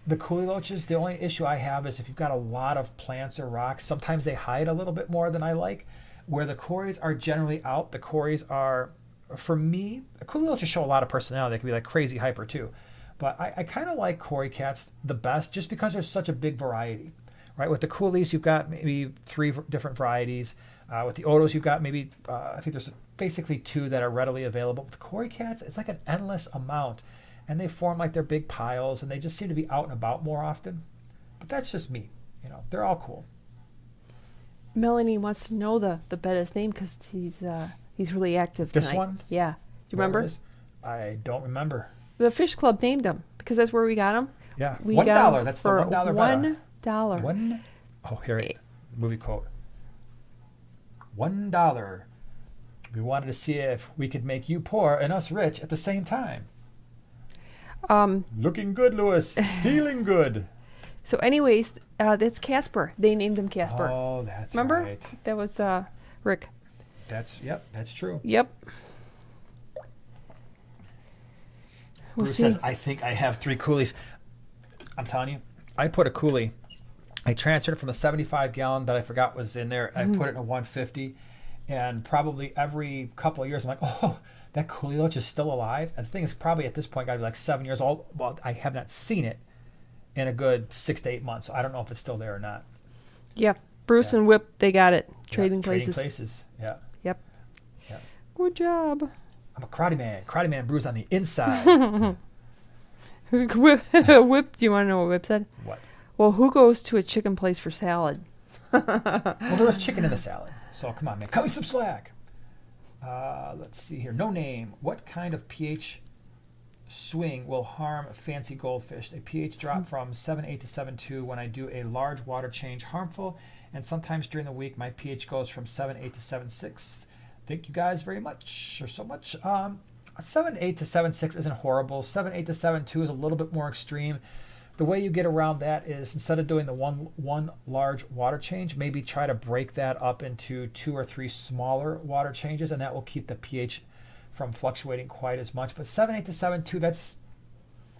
The coolie loaches, the only issue I have is if you've got a lot of plants or rocks, sometimes they hide a little bit more than I like. Where the cories are generally out, the cories are, for me, coolie loaches show a lot of personality. They can be like crazy hyper too. But I kind of like cory cats the best just because there's such a big variety, right? With the coolies, you've got maybe 3 different varieties. With the otos, you've got maybe, I think there's basically 2 that are readily available. With the cory cats, it's like an endless amount. And they form like their big piles, and they just seem to be out and about more often. But that's just me. You know, they're all cool. Melanie wants to know the betta's name because he's really active tonight. This one? Yeah. Do you remember? I don't remember. The fish club named him because that's where we got him. Yeah, we $1. got him That's for the $1 $1. One. Oh, here it. Movie quote. $1. We wanted to see if we could make you poor and us rich at the same time. Looking good, Lewis. Feeling good. So, anyways, that's Casper. They named him Casper. Oh, that's Remember? right. That was Rick. That's true. Yep. Bruce says, I think I have 3 coolies. I'm telling you, I put a coolie. I transferred it from the 75-gallon that I forgot was in there. I put it in a 150. And probably every couple of years, I'm like, oh, that coolie loach is still alive. And the thing is, probably at this point, got to be like 7 years old. Well, I have not seen it in a good 6 to 8 months. So I don't know if it's still there or not. Yeah. Bruce and Whip, they got it. Trading places. Trading places, yeah. Yep. Yeah. Good job. I'm a karate man. Karate man Bruce on the inside. Whip, do you want to know what Whip said? What? Well, who goes to a chicken place for salad? Well, there was chicken in the salad. So come on, man. Cut me some slack. Let's see here. No name. What kind of pH swing will harm fancy goldfish? A pH drop from 7.8 to 7.2 when I do a large water change harmful, and sometimes during the week my pH goes from 7.8 to 7.6. Thank you guys very much, or so much. 7.8 to 7.6 isn't horrible. 7.8 to 7.2 is a little bit more extreme. The way you get around that is instead of doing the one large water change, maybe try to break that up into 2 or 3 smaller water changes, and that will keep the pH from fluctuating quite as much. But 7.8 to 7.2, that's,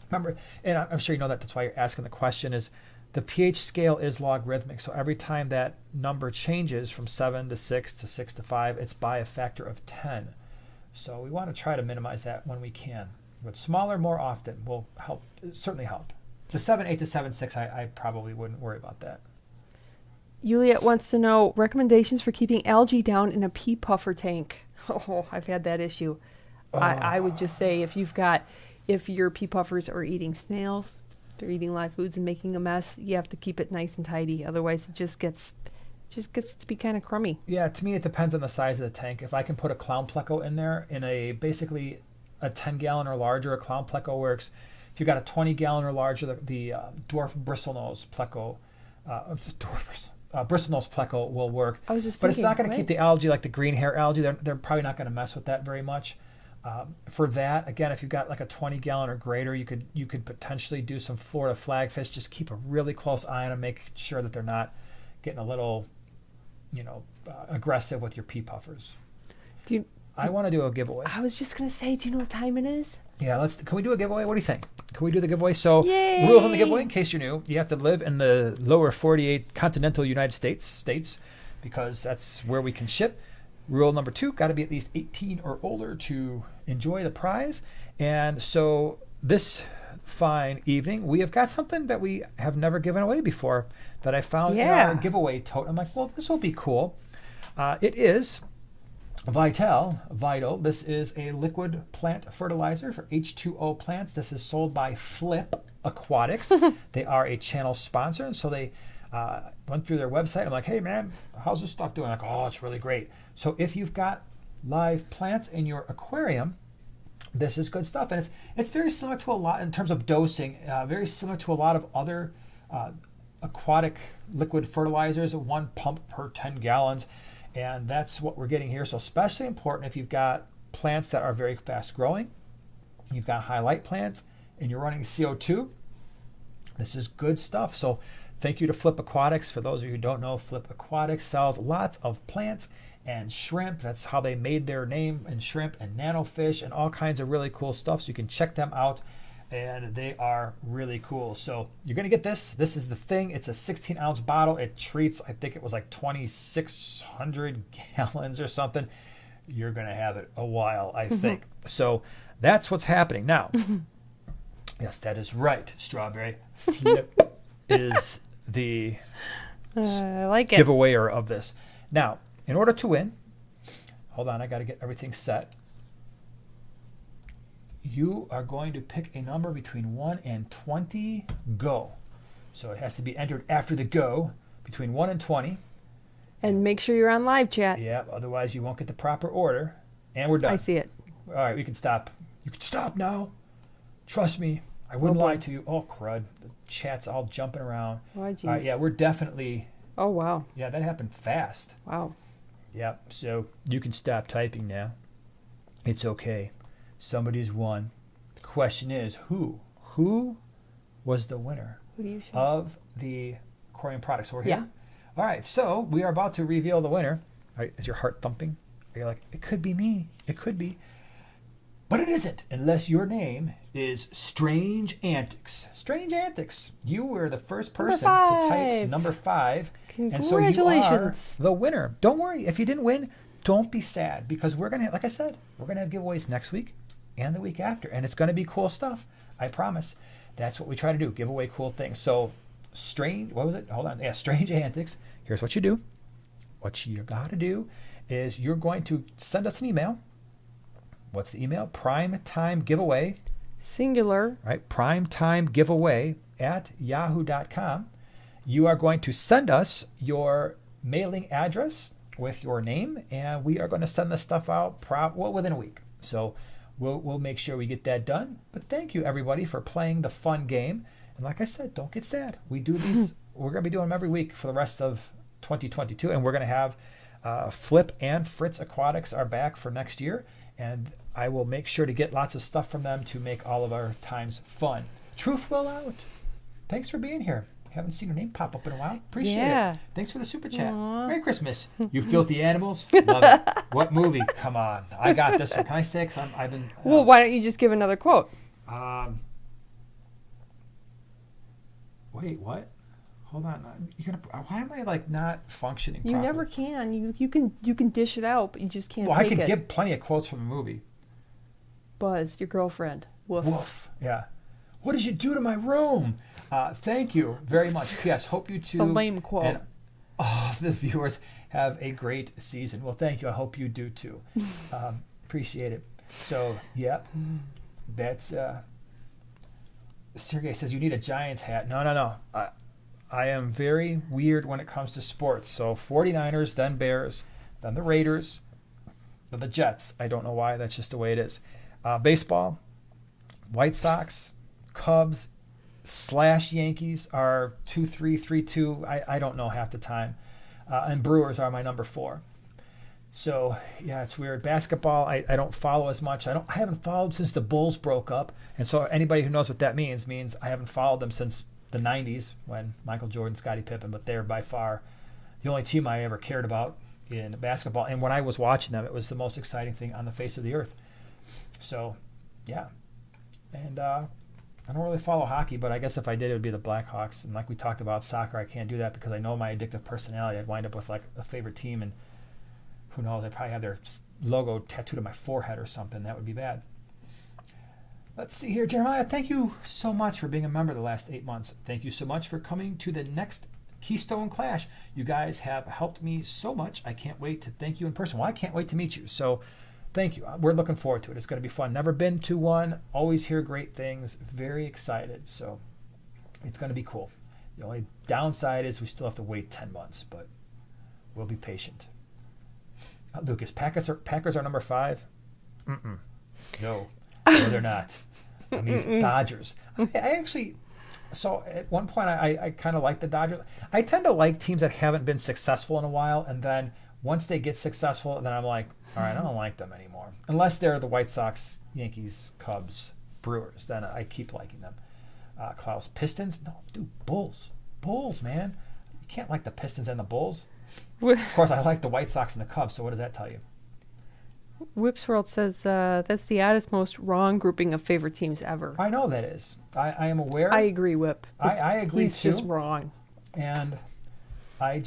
remember, and I'm sure you know that, that's why you're asking the question, is the pH scale is logarithmic. So every time that number changes from 7 to 6 to 6 to 5, it's by a factor of 10. So we want to try to minimize that when we can. But smaller more often will help, certainly help. The 7.8 to 7.6, I probably wouldn't worry about that. Juliet wants to know recommendations for keeping algae down in a pea puffer tank. Oh, I've had that issue. I would just say if your pea puffers are eating snails, they're eating live foods and making a mess, you have to keep it nice and tidy. Otherwise, it just gets to be kind of crummy. Yeah, to me, it depends on the size of the tank. If I can put a clown pleco in there in basically a 10-gallon or larger, a clown pleco works. If you've got a 20-gallon or larger, the dwarf bristlenose pleco, bristlenose pleco will work. I was just but thinking, it's not going to keep the algae, like the green hair algae. They're probably not going to mess with that very much. For that, again, if you've got like a 20-gallon or greater, you could potentially do some Florida flagfish. Just keep a really close eye on them, make sure that they're not getting a little, aggressive with your pea puffers. I want to do a giveaway. I was just going to say, do you know what time it is? Yeah, can we do a giveaway? What do you think? Can we do the giveaway? So, Yay! Rules on the giveaway, in case you're new, you have to live in the lower 48 continental United States, because that's where we can ship. Rule number 2, got to be at least 18 or older to enjoy the prize. And so this fine evening, we have got something that we have never given away before that I found in our giveaway tote. I'm like, well, this will be cool. It is Vital. This is a liquid plant fertilizer for H2O plants. This is sold by Flip Aquatics. They are a channel sponsor, and so they went through their website. I'm like, hey man, how's this stuff doing? Like, oh, it's really great. So if you've got live plants in your aquarium, this is good stuff, and it's very similar to a lot in terms of dosing. Very similar to a lot of other aquatic liquid fertilizers. 1 pump per 10 gallons. And that's what we're getting here. So especially important if you've got plants that are very fast growing, you've got high light plants, and you're running CO2. This is good stuff. So Thank you to Flip Aquatics. For those of you who don't know, Flip Aquatics sells lots of plants and shrimp. That's how they made their name in shrimp and nanofish and all kinds of really cool stuff. So you can check them out, and they are really cool. So you're going to get this. This is the thing. It's a 16-ounce bottle. It treats, I think it was like 2,600 gallons or something. You're going to have it a while, I think. So that's what's happening. Now, yes, that is right, Strawberry. Flip is the I like it. giveawayer of this. Now, in order to win, hold on, I got to get everything set. You are going to pick a number between 1 and 20. Go. So it has to be entered after the go, between 1 and 20. And make sure you're on live chat. Yeah, otherwise you won't get the proper order. And we're done. I see it. All right, we can stop. You can stop now. Trust me. I wouldn't lie to you. Oh, crud. The chat's all jumping around. Oh, All jeez. right, yeah, we're definitely... Oh, wow. Yeah, that happened fast. Wow. Yep, so you can stop typing now. It's okay. Somebody's won. The question is, who? Who was the winner Who do you show? of the aquarium products? So we're here. Yeah. All right, so we are about to reveal the winner. All right, is your heart thumping? Are you like, it could be me. It could be. But it isn't, unless your name is Strange Antics. Strange Antics. You were the first person to type number 5. And so you are Congratulations. the winner. Don't worry. If you didn't win, don't be sad, because we're going to, like I said, we're going to have giveaways next week and the week after. And it's going to be cool stuff. I promise. That's what we try to do. Give away cool things. So Strange, what was it? Hold on. Yeah, Strange Antics. Here's what you do. What you got to do is you're going to send us an email. What's the email? Primetime giveaway. Singular. Right? Primetime giveaway at yahoo.com. You are going to send us your mailing address with your name, and we are going to send this stuff out within a week. So we'll make sure we get that done. But thank you, everybody, for playing the fun game. And like I said, don't get sad. We do these. We're going to be doing them every week for the rest of 2022, and we're going to have Flip and Fritz Aquatics are back for next year. And I will make sure to get lots of stuff from them to make all of our times fun. Truth will out. Thanks for being here. Haven't seen your name pop up in a while. Appreciate it. Thanks for the super chat. Aww. Merry Christmas. You filthy animals. Love it. What movie? Come on. I got this one. Can I say? Because I've been... Well, why don't you just give another quote? Wait, what? Hold on. Why am I like not functioning You properly? never can. You can dish it out, but you just can't Well, I take can it. give plenty of quotes from a movie. Buzz, your girlfriend. Woof. Woof. Yeah. What did you do to my room? Thank you very much. P.S. Hope you two It's a lame quote. and all of the viewers have a great season. Well, thank you. I hope you do too. Appreciate it. So, yeah, that's... Sergey says you need a Giants hat. No. I am very weird when it comes to sports. So 49ers, then Bears, then the Raiders, then the Jets. I don't know why. That's just the way it is. Baseball, White Sox, Cubs, / Yankees are 2-3, 3-2. I don't know half the time. And Brewers are my number 4. So, yeah, it's weird. Basketball, I don't follow as much. I haven't followed since the Bulls broke up. And so anybody who knows what that means I haven't followed them since the 90s when Michael Jordan, Scottie Pippen, but they're by far the only team I ever cared about in basketball. And when I was watching them, it was the most exciting thing on the face of the earth. So, yeah. And I don't really follow hockey, but I guess if I did, it would be the Blackhawks. And like we talked about soccer, I can't do that because I know my addictive personality. I'd wind up with like a favorite team, and who knows, I'd probably have their logo tattooed on my forehead or something. That would be bad. Let's see here, Jeremiah. Thank you so much for being a member the last 8 months. Thank you so much for coming to the next Keystone Clash. You guys have helped me so much. I can't wait to thank you in person. Well, I can't wait to meet you. So thank you. We're looking forward to it. It's going to be fun. Never been to one. Always hear great things. Very excited. So it's going to be cool. The only downside is we still have to wait 10 months, but we'll be patient. Lucas, Packers are number 5? No, they're not. And these Dodgers. I actually, so at one point I kind of like the Dodgers. I tend to like teams that haven't been successful in a while, and then once they get successful, then I'm like, all right, I don't like them anymore. Unless they're the White Sox, Yankees, Cubs, Brewers, then I keep liking them. Klaus, Pistons? No, dude, Bulls. Bulls, man. You can't like the Pistons and the Bulls. Wh- Of course, I like the White Sox and the Cubs, so what does that tell you? Whips World says that's the oddest, most wrong grouping of favorite teams ever. I know that is. I am aware. I agree, Whip. I agree he's too. Just wrong. And I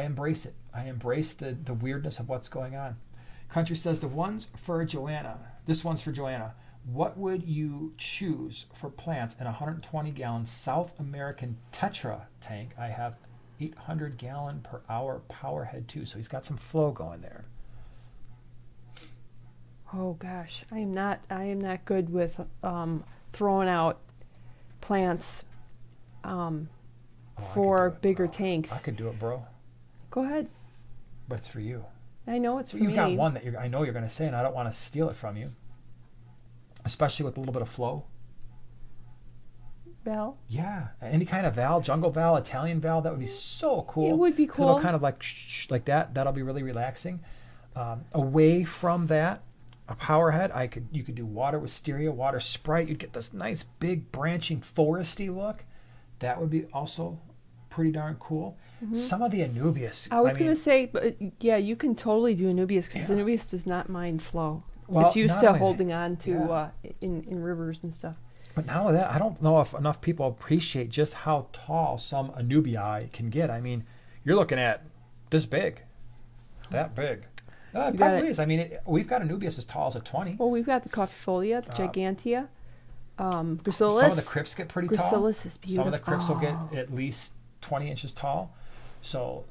embrace it. I embrace the weirdness of what's going on. Country says the one's for Joanna. This one's for Joanna. What would you choose for plants in a 120-gallon South American Tetra tank? I have 800 gallon per hour power head too, so he's got some flow going there. Oh gosh, I am not good with throwing out plants for bigger tanks. I could do it, bro. Go ahead. But it's for you. I know it's for You've me. got one that I know you're going to say, and I don't want to steal it from you. Especially with a little bit of flow. Val? Yeah, any kind of valve, jungle valve, Italian valve, that would be so cool. It would be 'Cause cool. it'll kind of like like that. That'll be really relaxing. Away from that, a power head, you could do water wisteria, water sprite. You'd get this nice big branching foresty look. That would be also pretty darn cool. Mm-hmm. Some of the Anubias. I was going to say, but yeah, you can totally do Anubias because Yeah. Anubias does not mind flow. Well, It's used not to only that, holding on to yeah. in rivers and stuff. But not only that, I don't know if enough people appreciate just how tall some Anubii can get. I mean, you're looking at this big, that big. It You got probably it. is. I mean, we've got Anubias as tall as a 20. Well, we've got the Coffeefolia, the Gigantea, Gracilis. Some of the crypts get pretty tall. Gracilis is beautiful. Some of the crypts will get at least 20 inches tall. So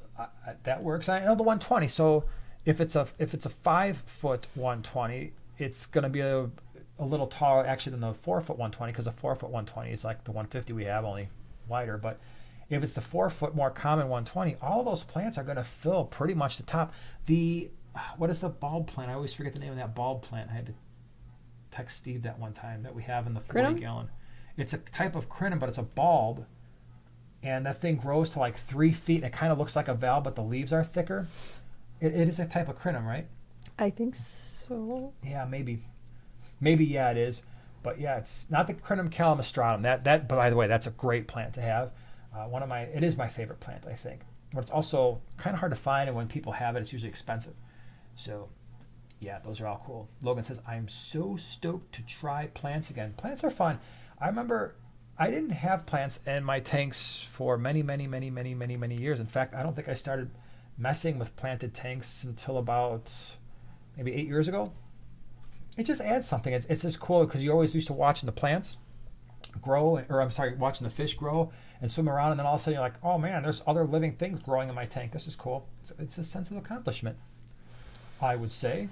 that works. I know the 120. So if it's a 5-foot 120, it's going to be a little taller actually than the 4-foot 120 because the 4-foot 120 is like the 150 we have, only wider. But if it's the 4-foot more common 120, all of those plants are going to fill pretty much the top. What is the bulb plant? I always forget the name of that bulb plant. I had to text Steve that one time that we have in the 40-gallon. It's a type of crinum, but it's a bulb. And that thing grows to like 3 feet. And it kind of looks like a valve, but the leaves are thicker. It is a type of crinum, right? I think so. Yeah, maybe. Maybe, yeah, it is. But yeah, it's not the crinum calamastratum. That, by the way, that's a great plant to have. It is my favorite plant, I think. But it's also kind of hard to find, and when people have it, it's usually expensive. So, yeah, those are all cool. Logan says, I'm so stoked to try plants again. Plants are fun. I remember I didn't have plants in my tanks for many, many, many, many, many, many years. In fact, I don't think I started messing with planted tanks until about maybe 8 years ago. It just adds something. It's just cool because you're always used to watching the plants grow, watching the fish grow and swim around, and then all of a sudden you're like, oh man, there's other living things growing in my tank. This is cool. It's a sense of accomplishment, I would say.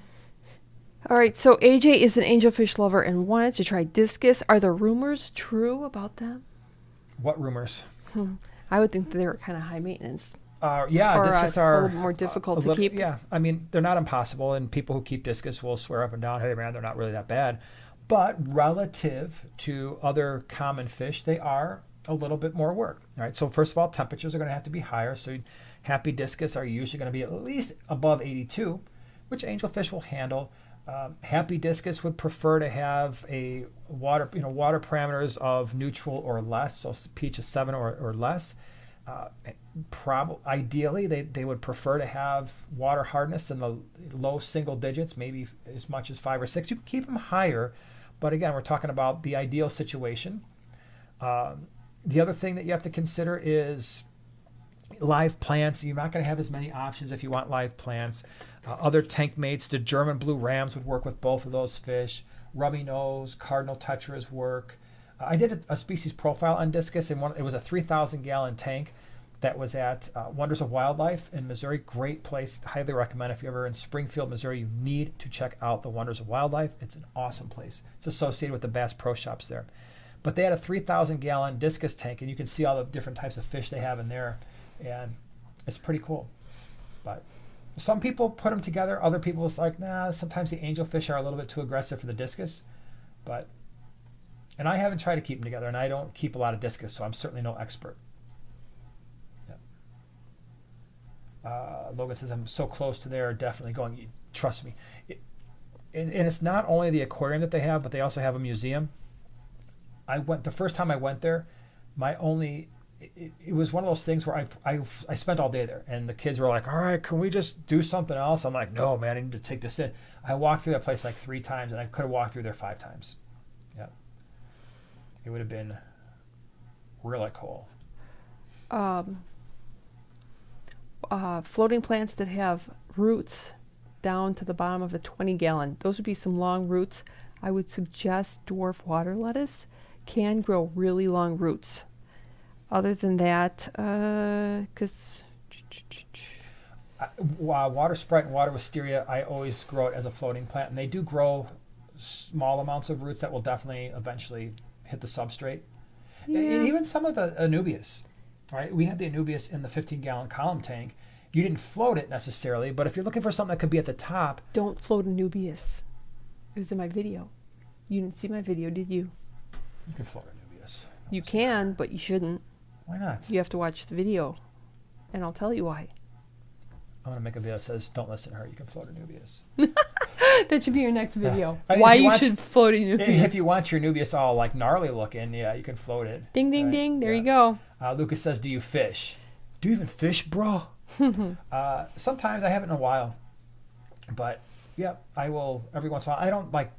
All right, so AJ is an angelfish lover and wanted to try discus. Are the rumors true about them? What rumors? I would think that they were kind of high maintenance. Yeah, or discus a are little more difficult to little, keep. Yeah, I mean, they're not impossible, and people who keep discus will swear up and down, hey man, they're not really that bad. But relative to other common fish, they are a little bit more work. All right, so first of all, temperatures are going to have to be higher. So happy discus are usually going to be at least above 82, which angelfish will handle. Happy discus would prefer to have a water parameters of neutral or less, so pH of 7 or less. Ideally, they would prefer to have water hardness in the low single digits, maybe as much as 5 or 6. You can keep them higher, but again, we're talking about the ideal situation. The other thing that you have to consider is live plants. You're not going to have as many options if you want live plants. Other tank mates, the German blue rams would work with both of those fish. Rummy nose, cardinal tetras work. I did a species profile on discus, and it was a 3,000-gallon tank that was at Wonders of Wildlife in Missouri. Great place. Highly recommend if you're ever in Springfield, Missouri, you need to check out the Wonders of Wildlife. It's an awesome place. It's associated with the Bass Pro Shops there. But they had a 3,000-gallon discus tank, and you can see all the different types of fish they have in there, and it's pretty cool. But some people put them together. Other people it's like, nah, sometimes the angelfish are a little bit too aggressive for the discus. And I haven't tried to keep them together, and I don't keep a lot of discus, so I'm certainly no expert. Logan says, I'm so close to there, definitely going. Trust me. And it's not only the aquarium that they have, but they also have a museum. The first time I went there, my only it was one of those things where I spent all day there, and the kids were like, all right, can we just do something else? I'm like, no, man, I need to take this in. I walked through that place like 3 times, and I could have walked through there 5 times. Yeah. It would have been really cool. Floating plants that have roots down to the bottom of a 20-gallon. Those would be some long roots. I would suggest dwarf water lettuce can grow really long roots. Other than that, because water sprite and water wisteria, I always grow it as a floating plant, and they do grow small amounts of roots that will definitely eventually hit the substrate. yeah. And even some of the anubias, right? We had the anubias in the 15-gallon column tank. You didn't float it necessarily, but if you're looking for something that could be at the top, Don't float Anubias. It was in my video. You didn't see my video, did you? you can float anubias. You can, but you shouldn't. Why not? You have to watch the video, and I'll tell you why. I'm gonna make a video that says, "Don't listen to her. You can float anubias." That should be your next video. I mean, Why if you you want- should float Anubias. If you want your anubias all like gnarly looking, yeah, you can float it. Ding, ding, right? ding. There Yeah. you go. Lucas says, "Do you fish? Do you even fish, bro?" Sometimes I haven't in a while, but yeah, I will every once in a while. I don't like.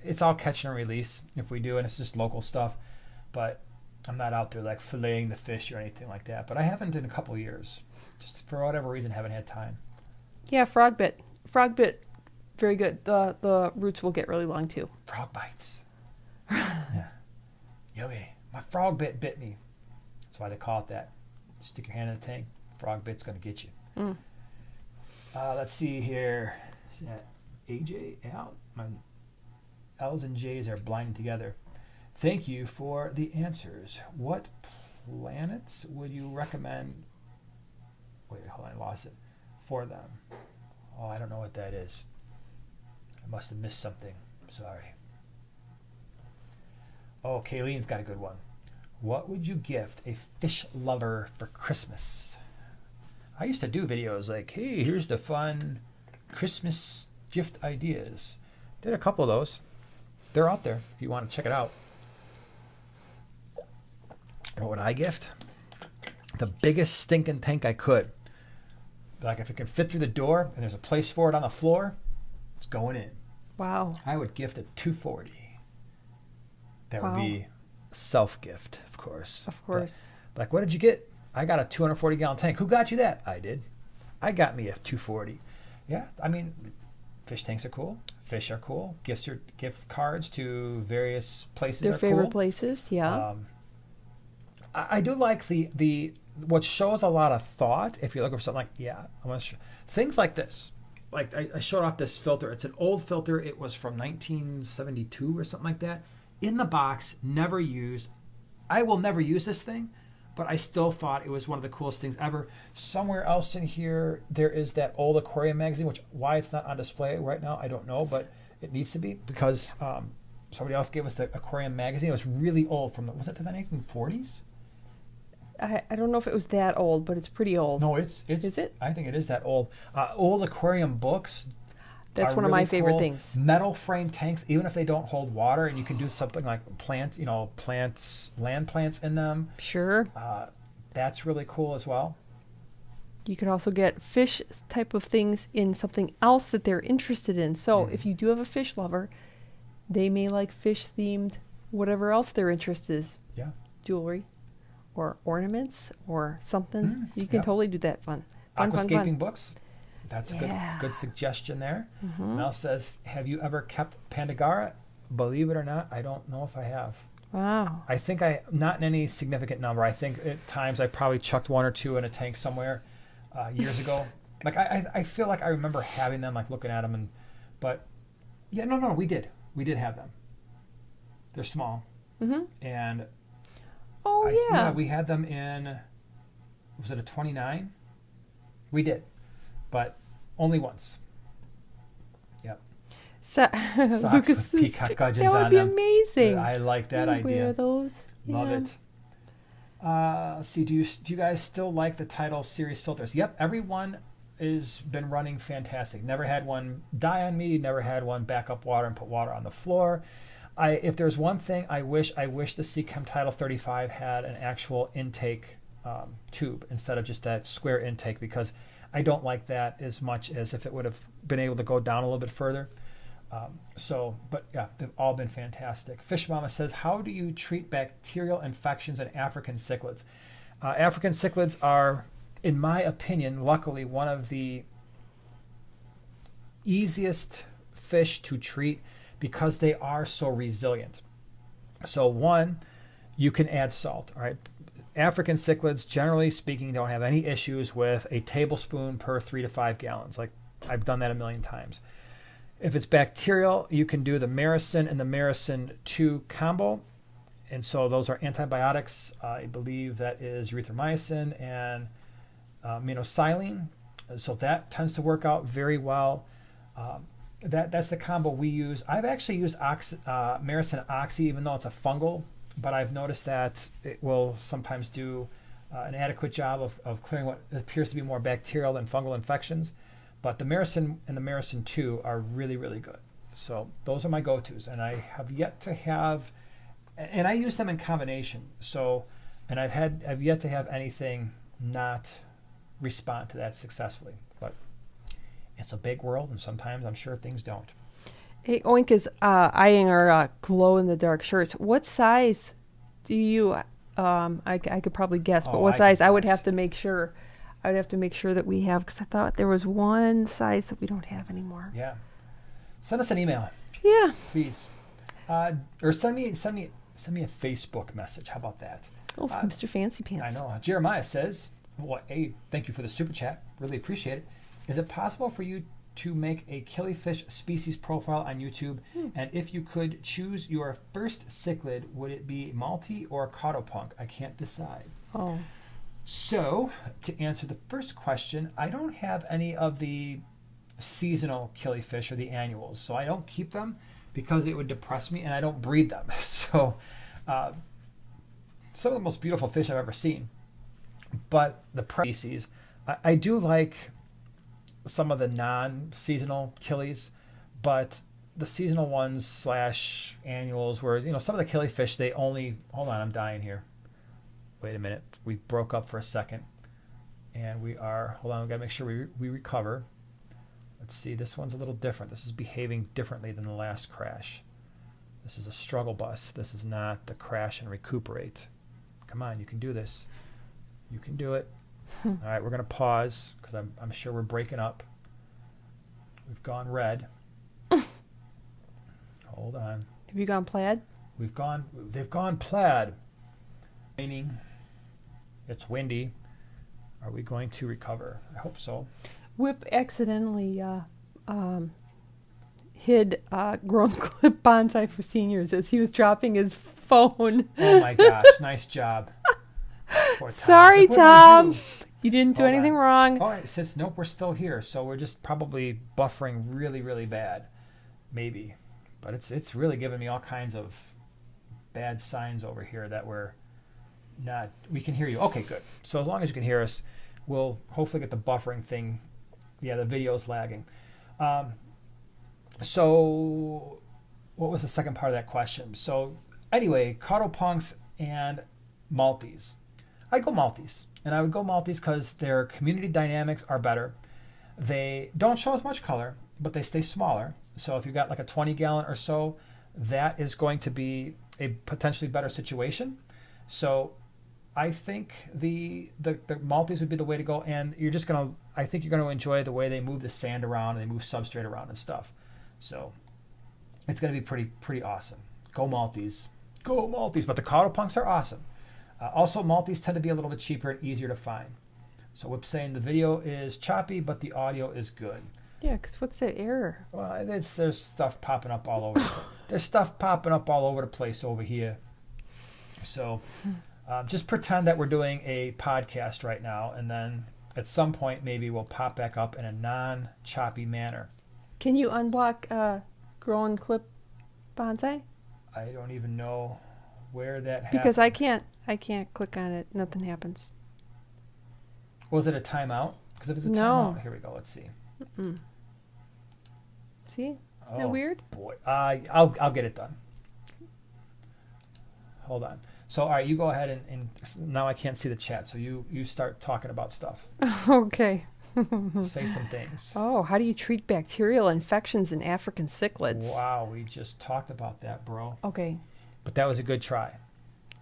It's all catch and release if we do, and it's just local stuff. But I'm not out there like filleting the fish or anything like that. But I haven't in a couple of years, just for whatever reason, haven't had time. Yeah, frog bit. Frog bit. Very good. The roots will get really long too. Frog bites. Yeah, yummy. My frog bit me. That's why they call it that. Stick your hand in the tank. Frog bit's gonna get you. Mm. Let's see here. Is that AJ out? My L's and J's are blinding together. Thank you for the answers. What planets would you recommend? Wait, hold on, I lost it. For them. Oh, I don't know what that is. I must have missed something. Sorry. Oh, Kayleen's got a good one. What would you gift a fish lover for Christmas? I used to do videos like, hey, here's the fun Christmas gift ideas. Did a couple of those. They're out there if you want to check it out. What would I gift? The biggest stinking tank I could. Like if it can fit through the door and there's a place for it on the floor, it's going in. Wow. I would gift a 240. That Wow. would be a self-gift, of course. Of course. But, like, what did you get? I got a 240-gallon tank. Who got you that? I did. I got me a 240. Yeah, I mean, fish tanks are cool. Fish are cool. Gift cards to various places Their are favorite cool. places. Yeah. I do like the what shows a lot of thought. If you're looking for something like, yeah, I want to things like this. Like I showed off this filter. It's an old filter. It was from 1972 or something like that. In the box, never used. I will never use this thing, but I still thought it was one of the coolest things ever. Somewhere else in here, there is that old aquarium magazine, which why it's not on display right now, I don't know, but it needs to be because somebody else gave us the aquarium magazine. It was really old was it the 1940s? I don't know if it was that old, but it's pretty old. No, it's. Is it? I think it is that old. Old aquarium books. That's are one of my really favorite cool. things. Metal frame tanks, even if they don't hold water, and you can do something like plants, land plants in them. Sure. That's really cool as well. You can also get fish type of things in something else that they're interested in. So if you do have a fish lover, they may like fish themed, whatever else their interest is. Yeah. Jewelry or ornaments or something. You can yeah. totally do that. Fun, fun, Aquascaping fun. books. That's a Yeah. good suggestion there. Mhm. Mel says, have you ever kept Pandagara? Believe it or not, I don't know if I have. Wow. I think not in any significant number. I think at times I probably chucked one or two in a tank somewhere years ago. Like I feel like I remember having them, like looking at them, but yeah, no, we did have them. They're small, and Oh we had them in. Was it a 29? We did, but only once. Yep. So, Socks Lucas with says, peacock gudgeons that would on be them. amazing. I like that I'd idea. Wear those. Love Yeah. it. Let's see. Do you guys still like the Tidal series filters? Yep. Everyone has been running fantastic. Never had one die on me. Never had one back up water and put water on the floor. if there's one thing I wish the Seachem Title 35 had an actual intake tube instead of just that square intake, because I don't like that as much as if it would have been able to go down a little bit further. But yeah, they've all been fantastic. Fish Mama says, how do you treat bacterial infections in African cichlids? African cichlids are, in my opinion, luckily one of the easiest fish to treat because they are so resilient. So one, you can add salt. All right, African cichlids, generally speaking, don't have any issues with a tablespoon per 3 to 5 gallons. Like, I've done that a million times. If it's bacterial, you can do the Maricin and the Maricin 2 combo. And so those are antibiotics. I believe that is erythromycin and minoxidil. So that tends to work out very well. That's the combo we use. I've actually used Maricin Oxy, even though it's a fungal, but I've noticed that it will sometimes do an adequate job of clearing what appears to be more bacterial than fungal infections. But the Maricin and the Maricin 2 are really, really good. So those are my go-tos, and I have yet to have, and I use them in combination. So, and I've yet to have anything not respond to that successfully. But it's a big world, and sometimes I'm sure things don't. Hey, Oink is eyeing our glow-in-the-dark shirts. What size do you, I could probably guess, but what size? I would have to make sure. I would have to make sure that we have, because I thought there was one size that we don't have anymore. Yeah. Send us an email. Yeah. Please. Or send me a Facebook message. How about that? Oh, from Mr. Fancy Pants. I know. Jeremiah says, well, hey, thank you for the super chat. Really appreciate it. Is it possible for you to make a killifish species profile on YouTube? And if you could choose your first cichlid, would it be Malti or Cotopunk? I can't decide. Oh. So, to answer the first question, I don't have any of the seasonal killifish or the annuals. So I don't keep them because it would depress me, and I don't breed them. So some of the most beautiful fish I've ever seen. But the species, I do like some of the non-seasonal killies, but the seasonal ones / annuals where, some of the killifish, they only, hold on, I'm dying here. Wait a minute. We broke up for a second. And we are, hold on, we've got to make sure we recover. Let's see, this one's a little different. This is behaving differently than the last crash. This is a struggle bus. This is not the crash and recuperate. Come on, you can do this. You can do it. All right, we're going to pause because I'm sure we're breaking up. We've gone red. Hold on. Have you gone plaid? They've gone plaid. Raining. It's windy. Are we going to recover? I hope so. Whip accidentally hid grown clip bonsai for seniors as he was dropping his phone. Oh my gosh, nice job. Poor Tom. Sorry, Like, Tom. You didn't do Hold anything on. wrong. Oh, it says, nope, we're still here. So we're just probably buffering really, really bad. Maybe. But it's really giving me all kinds of bad signs over here that we're not, we can hear you. Okay, good. So as long as you can hear us, we'll hopefully get the buffering thing. Yeah, the video's lagging. So what was the second part of that question? So anyway, Cautopunks and Maltese. I'd go Maltese. And I would go Maltese because their community dynamics are better. They don't show as much color, but they stay smaller. So if you've got like a 20 gallon or so, that is going to be a potentially better situation. So I think the Maltese would be the way to go, and I think you're gonna enjoy the way they move the sand around and they move substrate around and stuff. So it's gonna be pretty awesome. Go Maltese. But the Cautopunks are awesome. Also, Maltese tend to be a little bit cheaper and easier to find. So Whip's saying the video is choppy, but the audio is good. Yeah, because what's that error? Well, there's stuff popping up all over. There's stuff popping up all over the place over here. So just pretend that we're doing a podcast right now, and then at some point maybe we'll pop back up in a non-choppy manner. Can you unblock growing clip bonsai? I don't even know where that happened. Because I can't click on it. Nothing happens. Was it a timeout? Because if it's a No. timeout, here we go. Let's see. See? Isn't that Oh, weird? boy, I'll get it done. hold on. So, all right, you go ahead and now I can't see the chat. So you start talking about stuff. Okay. Say some things. Oh, how do you treat bacterial infections in African cichlids? Wow, we just talked about that, bro. Okay. But that was a good try.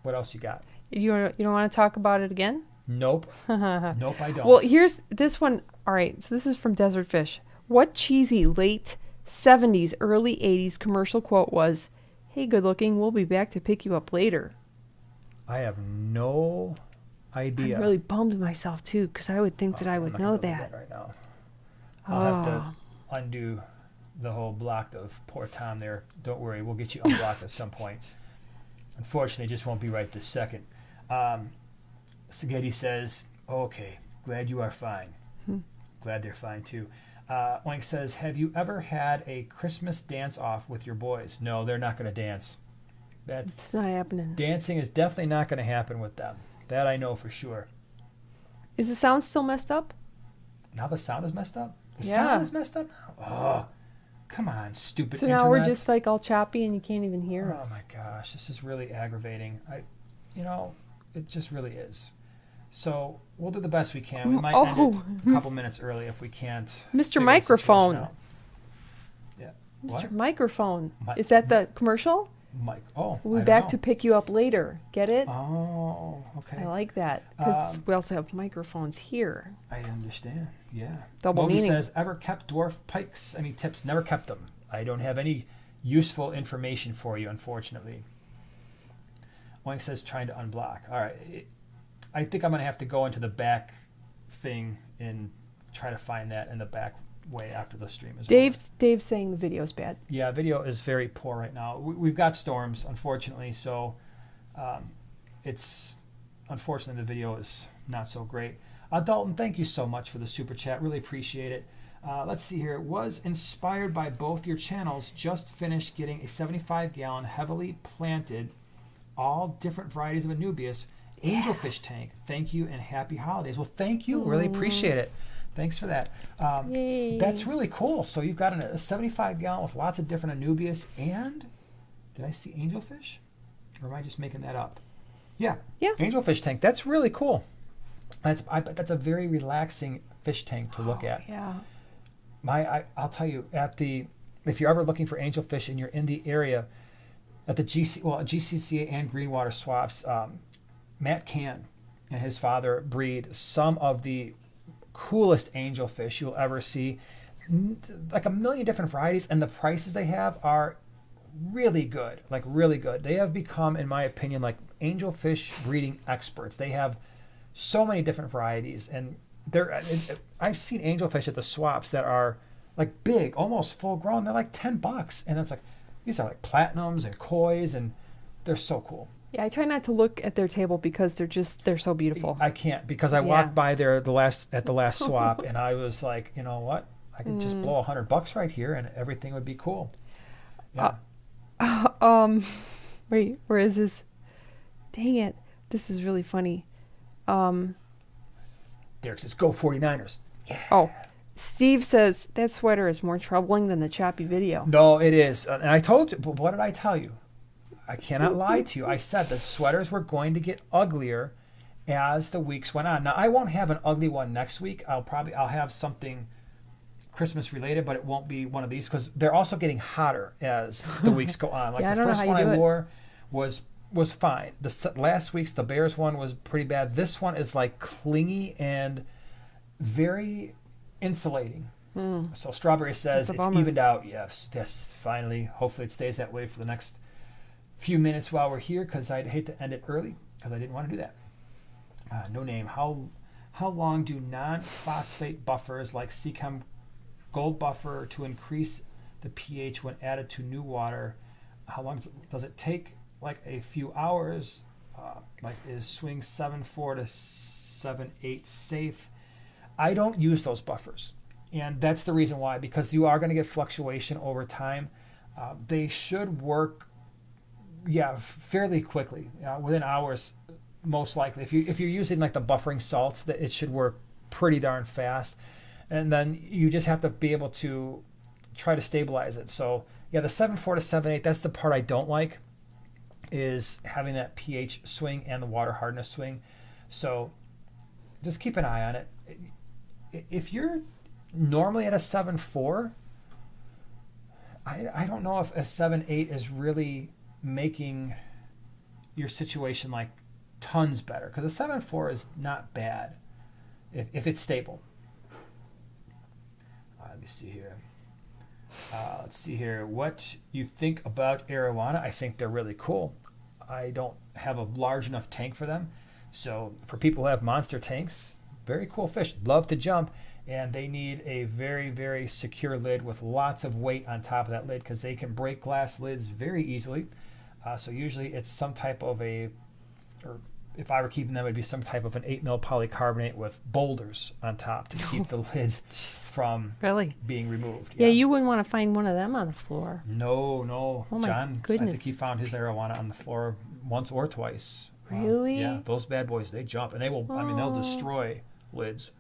What else you got? You don't want to talk about it again? Nope. Nope, I don't. Well, here's this one. All right, so this is from Desert Fish. What cheesy late 70s, early 80s commercial quote was, "Hey, good looking, we'll be back to pick you up later"? I have no idea. I really bummed myself too, because I would think that I I'm would not know gonna look that. at it right now. I'll have to undo the whole block of poor Tom there. Don't worry, we'll get you unblocked at some point. Unfortunately, it just won't be right this second. Sageti says, okay, glad you are fine. Glad they're fine too. Oink says, have you ever had a Christmas dance off with your boys? No, they're not going to dance. It's not happening. Dancing is definitely not going to happen with them. That I know for sure. Is the sound still messed up? Now the sound is messed up? The Yeah. sound is messed up now? Oh, come on, stupid So internet. now we're just like all choppy and you can't even hear us. Oh my gosh, this is really aggravating. It just really is. So we'll do the best we can. We might end it a couple minutes early if we can't. Mr. figure the situation Microphone. out. Yeah. Mr. What? Microphone. Is that the commercial? Mike. Oh. We'll I be don't back know. to pick you up later. Get it? Oh, okay. I like that. Because we also have microphones here. I understand. Yeah. Double Moby meaning. says, ever kept dwarf pikes? Any tips? Never kept them. I don't have any useful information for you, unfortunately. Oink says, trying to unblock. All right. I think I'm going to have to go into the back thing and try to find that in the back way after the stream is over. Dave's saying the video's bad. Yeah, video is very poor right now. We've got storms, unfortunately, so it's unfortunately the video is not so great. Dalton, thank you so much for the super chat. Really appreciate it. Let's see here. Was inspired by both your channels. Just finished getting a 75-gallon, heavily planted, all different varieties of Anubias angelfish tank. Thank you and happy holidays. Well, thank you. Really appreciate it. Thanks for that. Yay. That's really cool. So you've got a 75-gallon with lots of different Anubias and, did I see angelfish? Or am I just making that up? Yeah. Angelfish tank. That's really cool. I bet that's a very relaxing fish tank to look at. Yeah. I'll tell you, if you're ever looking for angelfish and you're in the area, at the GCCA and Greenwater Swaps, Matt Can and his father breed some of the coolest angelfish you'll ever see. Like a million different varieties, and the prices they have are really good, like really good. They have become, in my opinion, like angelfish breeding experts. They have so many different varieties, and I've seen angelfish at the swaps that are like big, almost full grown. They're like $10, and it's like these are like platinums and kois, and they're so cool. Yeah, I try not to look at their table because they're so beautiful. I can't, because I walked by there at the last swap, and I was like, you know what? I could just blow $100 right here, and everything would be cool. Yeah. Wait, where is this? Dang it! This is really funny. Derek says, "Go 49ers." Yeah. Oh, Steve says that sweater is more troubling than the choppy video. No, it is, and I told you. But what did I tell you? I cannot lie to you. I said the sweaters were going to get uglier as the weeks went on. Now, I won't have an ugly one next week. I'll have something Christmas related, but it won't be one of these because they're also getting hotter as the weeks go on. Like Yeah, the first one I it. wore was fine. Last week's, the Bears one, was pretty bad. This one is like clingy and very insulating. So Strawberry says it's evened out. Yes, finally. Hopefully it stays that way for the next few minutes while we're here, because I'd hate to end it early because I didn't want to do that. No name. How long do non-phosphate buffers like Seachem Gold Buffer to increase the pH when added to new water? How long does it take? Like a few hours? Like is swing 7.4 to 7.8 safe? I don't use those buffers, and that's the reason why, because you are going to get fluctuation over time. They should work fairly quickly, within hours, most likely. If you're using like the buffering salts, that it should work pretty darn fast, and then you just have to be able to try to stabilize it. So yeah, the 7.4 to 7.8, that's the part I don't like. is having that pH swing and the water hardness swing. So just keep an eye on it. If you're normally at a 7.4, I don't know if a 7.8 is really making your situation like tons better, because a 7.4 is not bad if it's stable. Let me see here. Let's see here. What you think about arowana? I think they're really cool. I don't have a large enough tank for them. So for people who have monster tanks, very cool fish. Love to jump. And they need a very, very secure lid with lots of weight on top of that lid, because they can break glass lids very easily. So usually it's some type of or if I were keeping them, it would be some type of an 8 mil polycarbonate with boulders on top to keep the lids from being removed. Yeah, you wouldn't want to find one of them on the floor. No. Oh my John, goodness. I think he found his arowana on the floor once or twice. Really? Yeah, those bad boys, they jump, and they will. I mean, they'll destroy lids.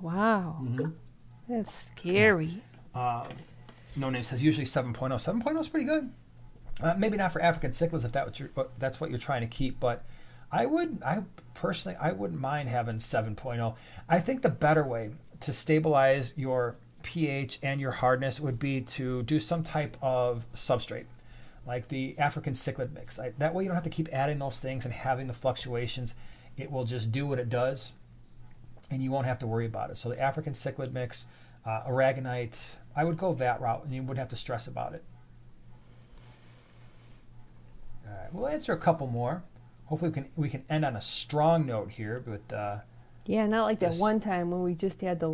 Wow. Mm-hmm. That's scary. No Name says usually 7.0. 7.0 is pretty good. Maybe not for African cichlids if that's what you're trying to keep, but I personally wouldn't mind having 7.0. I think the better way to stabilize your pH and your hardness would be to do some type of substrate, like the African cichlid mix. That way you don't have to keep adding those things and having the fluctuations. It will just do what it does, and you won't have to worry about it. So the African cichlid mix, aragonite, I would go that route, and you wouldn't have to stress about it. All right, we'll answer a couple more. Hopefully we can end on a strong note here. But yeah, not like that one time when we just had to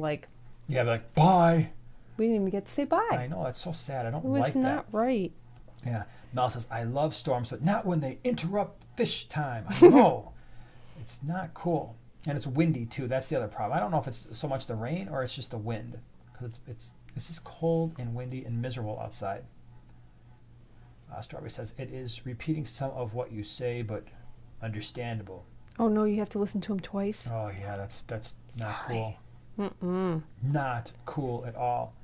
yeah, like bye. We didn't even get to say bye. I know, that's so sad. I don't like that. It was not right. Yeah, Mel says I love storms, but not when they interrupt fish time. I know. It's not cool, and it's windy too. That's the other problem. I don't know if it's so much the rain or it's just the wind, because it's just cold and windy and miserable outside. Strawberry says it is repeating some of what you say, but understandable. Oh no, you have to listen to him twice. Oh yeah, that's not cool. Mm-mm. Not cool at all.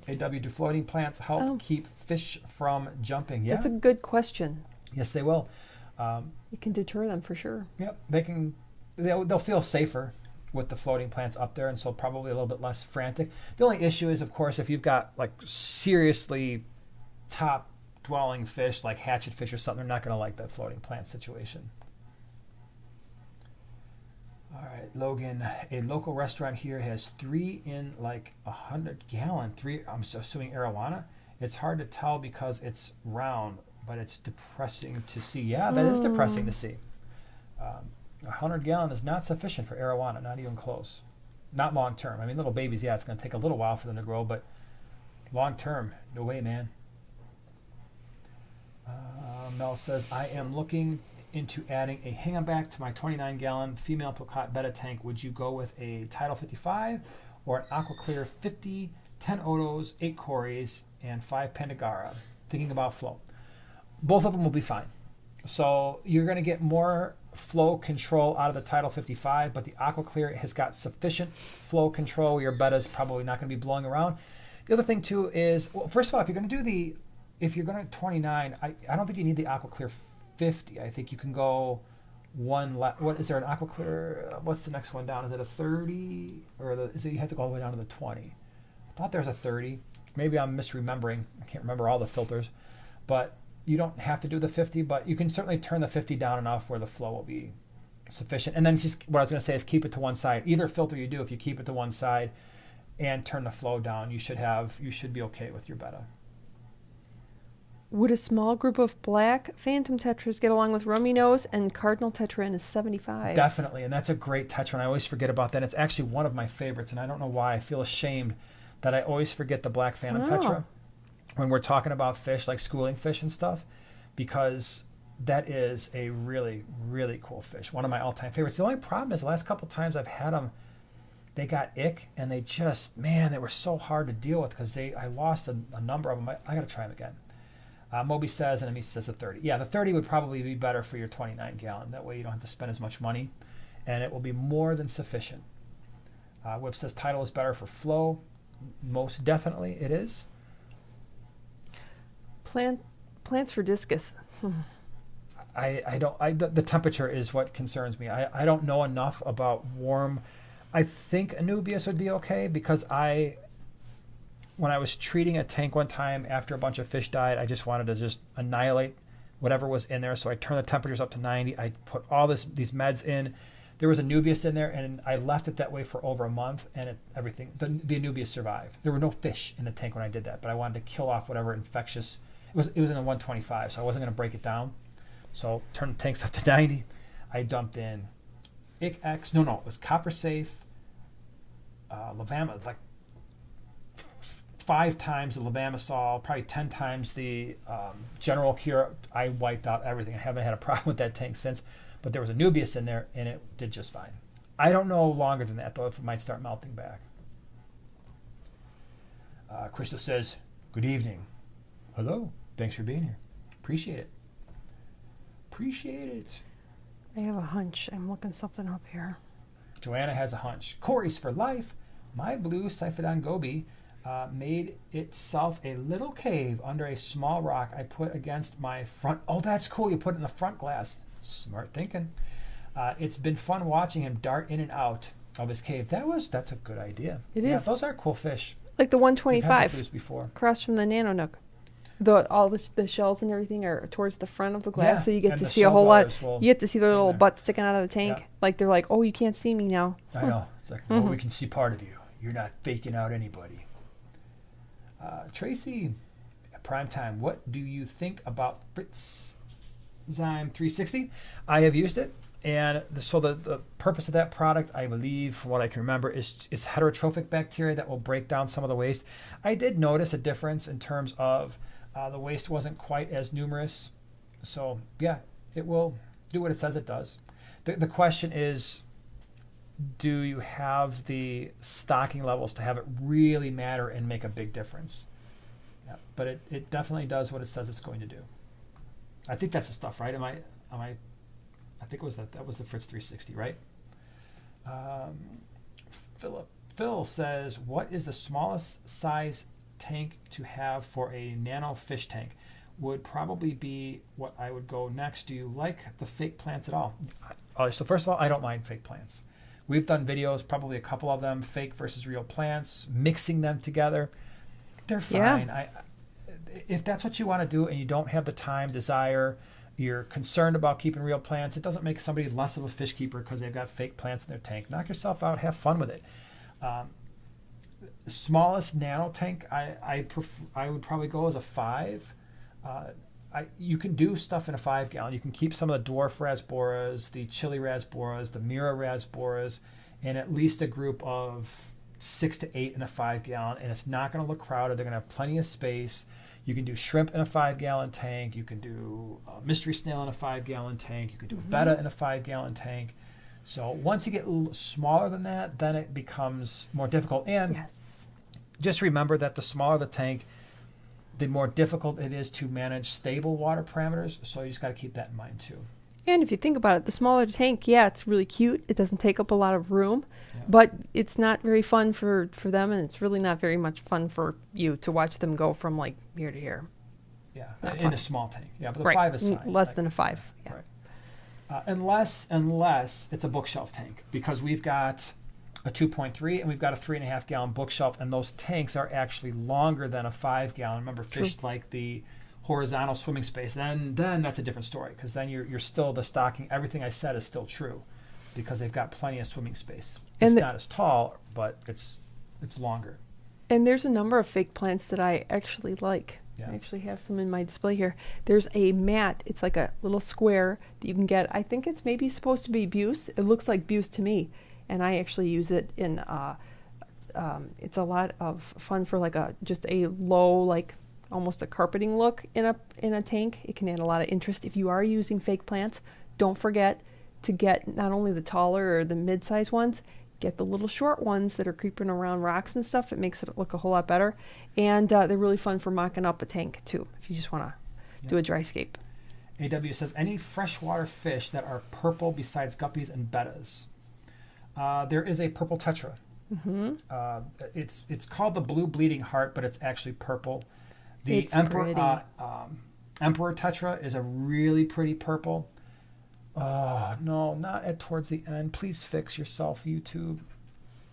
AW, do floating plants help keep fish from jumping? Yeah, that's a good question. Yes, they will. It can deter them for sure. Yep, they'll feel safer with the floating plants up there, and so probably a little bit less frantic. The only issue is, of course, if you've got like seriously top dwelling fish like hatchet fish or something, they're not going to like that floating plant situation. All right, Logan, a local restaurant here has 3 in like 100-gallon, 3, I'm assuming arowana. It's hard to tell because it's round, but it's depressing to see. Yeah, that is depressing to see. 100-gallon is not sufficient for arowana, not even close. Not long term. I mean, little babies, yeah, it's going to take a little while for them to grow, but long term, no way, man. Mel says, I am looking into adding a hang-on-back to my 29-gallon female placotte betta tank. Would you go with a Tidal 55 or an AquaClear 50, 10 Otos, 8 Cories, and 5 Pandagara? Thinking about flow. Both of them will be fine. So you're going to get more flow control out of the Tidal 55, but the AquaClear has got sufficient flow control. Your betta's probably not going to be blowing around. The other thing, too, is, well, first of all, if you're going to 29, I don't think you need the AquaClear 50. I think you can go what is there, an AquaClear? What's the next one down? Is it a 30? Or you have to go all the way down to the 20? I thought there's a 30. Maybe I'm misremembering. I can't remember all the filters. But you don't have to do the 50, but you can certainly turn the 50 down enough where the flow will be sufficient. And then just what I was going to say is keep it to one side. Either filter you do, if you keep it to one side and turn the flow down, you should be okay with your betta. Would a small group of black phantom tetras get along with rummy nose and cardinal tetra in a 75? Definitely, and that's a great tetra, and I always forget about that. It's actually one of my favorites, and I don't know why. I feel ashamed that I always forget the black phantom tetra when we're talking about fish, like schooling fish and stuff, because that is a really, really cool fish. One of my all-time favorites. The only problem is the last couple times I've had them, they got ick, and they were so hard to deal with because I lost a number of them. I got to try them again. Moby says, and Amy says the 30. Yeah, the 30 would probably be better for your 29-gallon. That way you don't have to spend as much money, and it will be more than sufficient. Whip says Tidal is better for flow. Most definitely it is. Plants for discus. The temperature is what concerns me. I don't know enough about warm. I think Anubias would be okay because when I was treating a tank one time after a bunch of fish died, I just wanted to just annihilate whatever was in there. So I turned the temperatures up to 90. I put all these meds in. There was Anubias in there, and I left it that way for over a month, and the Anubias survived. There were no fish in the tank when I did that, but I wanted to kill off whatever infectious. It was in a 125, so I wasn't going to break it down. So turned the tanks up to 90. I dumped in it was Copper Safe, Levama, like 5 times the Levamisol, probably 10 times the General Cure. I wiped out everything. I haven't had a problem with that tank since, but there was Anubias in there, and it did just fine. I don't know longer than that, though, if it might start melting back. Crystal says, good evening. Hello. Thanks for being here. Appreciate it. Appreciate it. I have a hunch. I'm looking something up here. Joanna has a hunch. Corey's for life. My blue Siphodon goby made itself a little cave under a small rock I put against my front. Oh, that's cool. You put it in the front glass. Smart thinking. It's been fun watching him dart in and out of his cave. That's a good idea. It is. Those are cool fish. Like the We've had 125 blues before. across from the Nano Nook. All the shells and everything are towards the front of the glass, Yeah, so you get and to the see a whole lot. saltwaters will You get to see their go little there. butts sticking out of the tank. Yeah. Like they're like, oh, you can't see me now. I know. It's like, well, we can see part of you. You're not faking out anybody. Tracy, prime time. What do you think about Fritz Zyme 360? I have used it, and so the purpose of that product, I believe, from what I can remember, is heterotrophic bacteria that will break down some of the waste. I did notice a difference in terms of the waste wasn't quite as numerous. So yeah, it will do what it says it does. The question is, do you have the stocking levels to have it really matter and make a big difference? Yeah, but it definitely does what it says it's going to do. I think that's the stuff, right? I think it was that was the Fritz 360, right? Phil says, what is the smallest size tank to have for a nano fish tank? Would probably be what I would go next. Do you like the fake plants at all? So first of all, I don't mind fake plants. We've done videos, probably a couple of them, fake versus real plants, mixing them together. They're fine. Yeah. If that's what you want to do and you don't have the time, desire, you're concerned about keeping real plants, it doesn't make somebody less of a fish keeper because they've got fake plants in their tank. Knock yourself out, have fun with it. The smallest nano tank, I would probably go as a 5. You can do stuff in a 5 gallon. You can keep some of the dwarf rasboras, the chili rasboras, the mira rasboras, and at least a group of 6 to 8 in a 5 gallon, and it's not going to look crowded. They're going to have plenty of space. You can do shrimp in a 5 gallon tank. You can do mystery snail in a 5 gallon tank. You can do betta in a 5 gallon tank. So once you get a little smaller than that, then it becomes more difficult. And Yes. just remember that the smaller the tank, the more difficult it is to manage stable water parameters. So you just got to keep that in mind too. And if you think about it, the smaller the tank, yeah, it's really cute. It doesn't take up a lot of room, Yeah. but it's not very fun for them, and it's really not very much fun for you to watch them go from like here to here. Yeah, Not in fun. a small tank. Yeah, but the Right. 5 is fine. Less Like, than a 5. Yeah. Right. Unless it's a bookshelf tank, because we've got a 2.3 and we've got a 3.5 gallon bookshelf, and those tanks are actually longer than a 5 gallon. Remember, fish like the horizontal swimming space. Then that's a different story, because then you're still the stocking. Everything I said is still true, because they've got plenty of swimming space. It's not as tall, but it's longer. And there's a number of fake plants that I actually like. Yeah. I actually have some in my display here. There's a mat. It's like a little square that you can get. I think it's maybe supposed to be Buse. It looks like Buse to me. And I actually use it in, it's a lot of fun for like just a low, like almost a carpeting look in a tank. It can add a lot of interest. If you are using fake plants, don't forget to get not only the taller or the mid-size ones, get the little short ones that are creeping around rocks and stuff. It makes it look a whole lot better. And they're really fun for mocking up a tank too, if you just want to do a dry scape. AW says, any freshwater fish that are purple besides guppies and bettas? There is a purple tetra. It's called the blue bleeding heart, but it's actually purple. The It's emperor pretty. Emperor Tetra is a really pretty purple. Oh, no, not at towards the end. Please fix yourself, YouTube.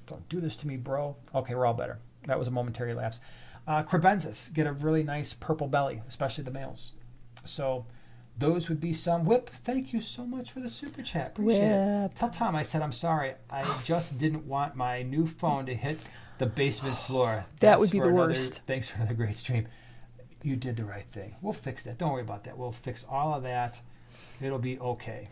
Don't do this to me, bro. Okay, we're all better. That was a momentary lapse. Crebensis get a really nice purple belly, especially the males. So those would be some. Whip, thank you so much for the super chat. Appreciate it. Tell Tom I said I'm sorry. I just didn't want my new phone to hit the basement floor. That would be the worst. Thanks for the great stream. You did the right thing. We'll fix that. Don't worry about that. We'll fix all of that. It'll be okay.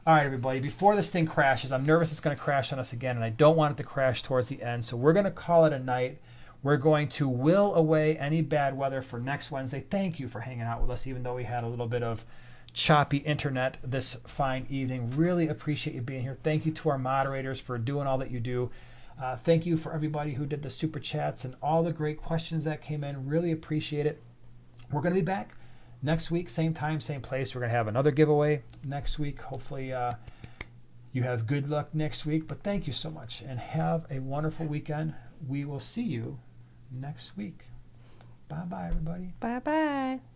All right, everybody. Before this thing crashes, I'm nervous it's going to crash on us again, and I don't want it to crash towards the end. So we're going to call it a night. We're going to will away any bad weather for next Wednesday. Thank you for hanging out with us, even though we had a little bit of choppy internet this fine evening. Really appreciate you being here. Thank you to our moderators for doing all that you do. Thank you for everybody who did the super chats and all the great questions that came in. Really appreciate it. We're going to be back next week, same time, same place. We're going to have another giveaway next week. Hopefully you have good luck next week. But thank you so much, and have a wonderful weekend. We will see you next week. Bye-bye, everybody. Bye-bye.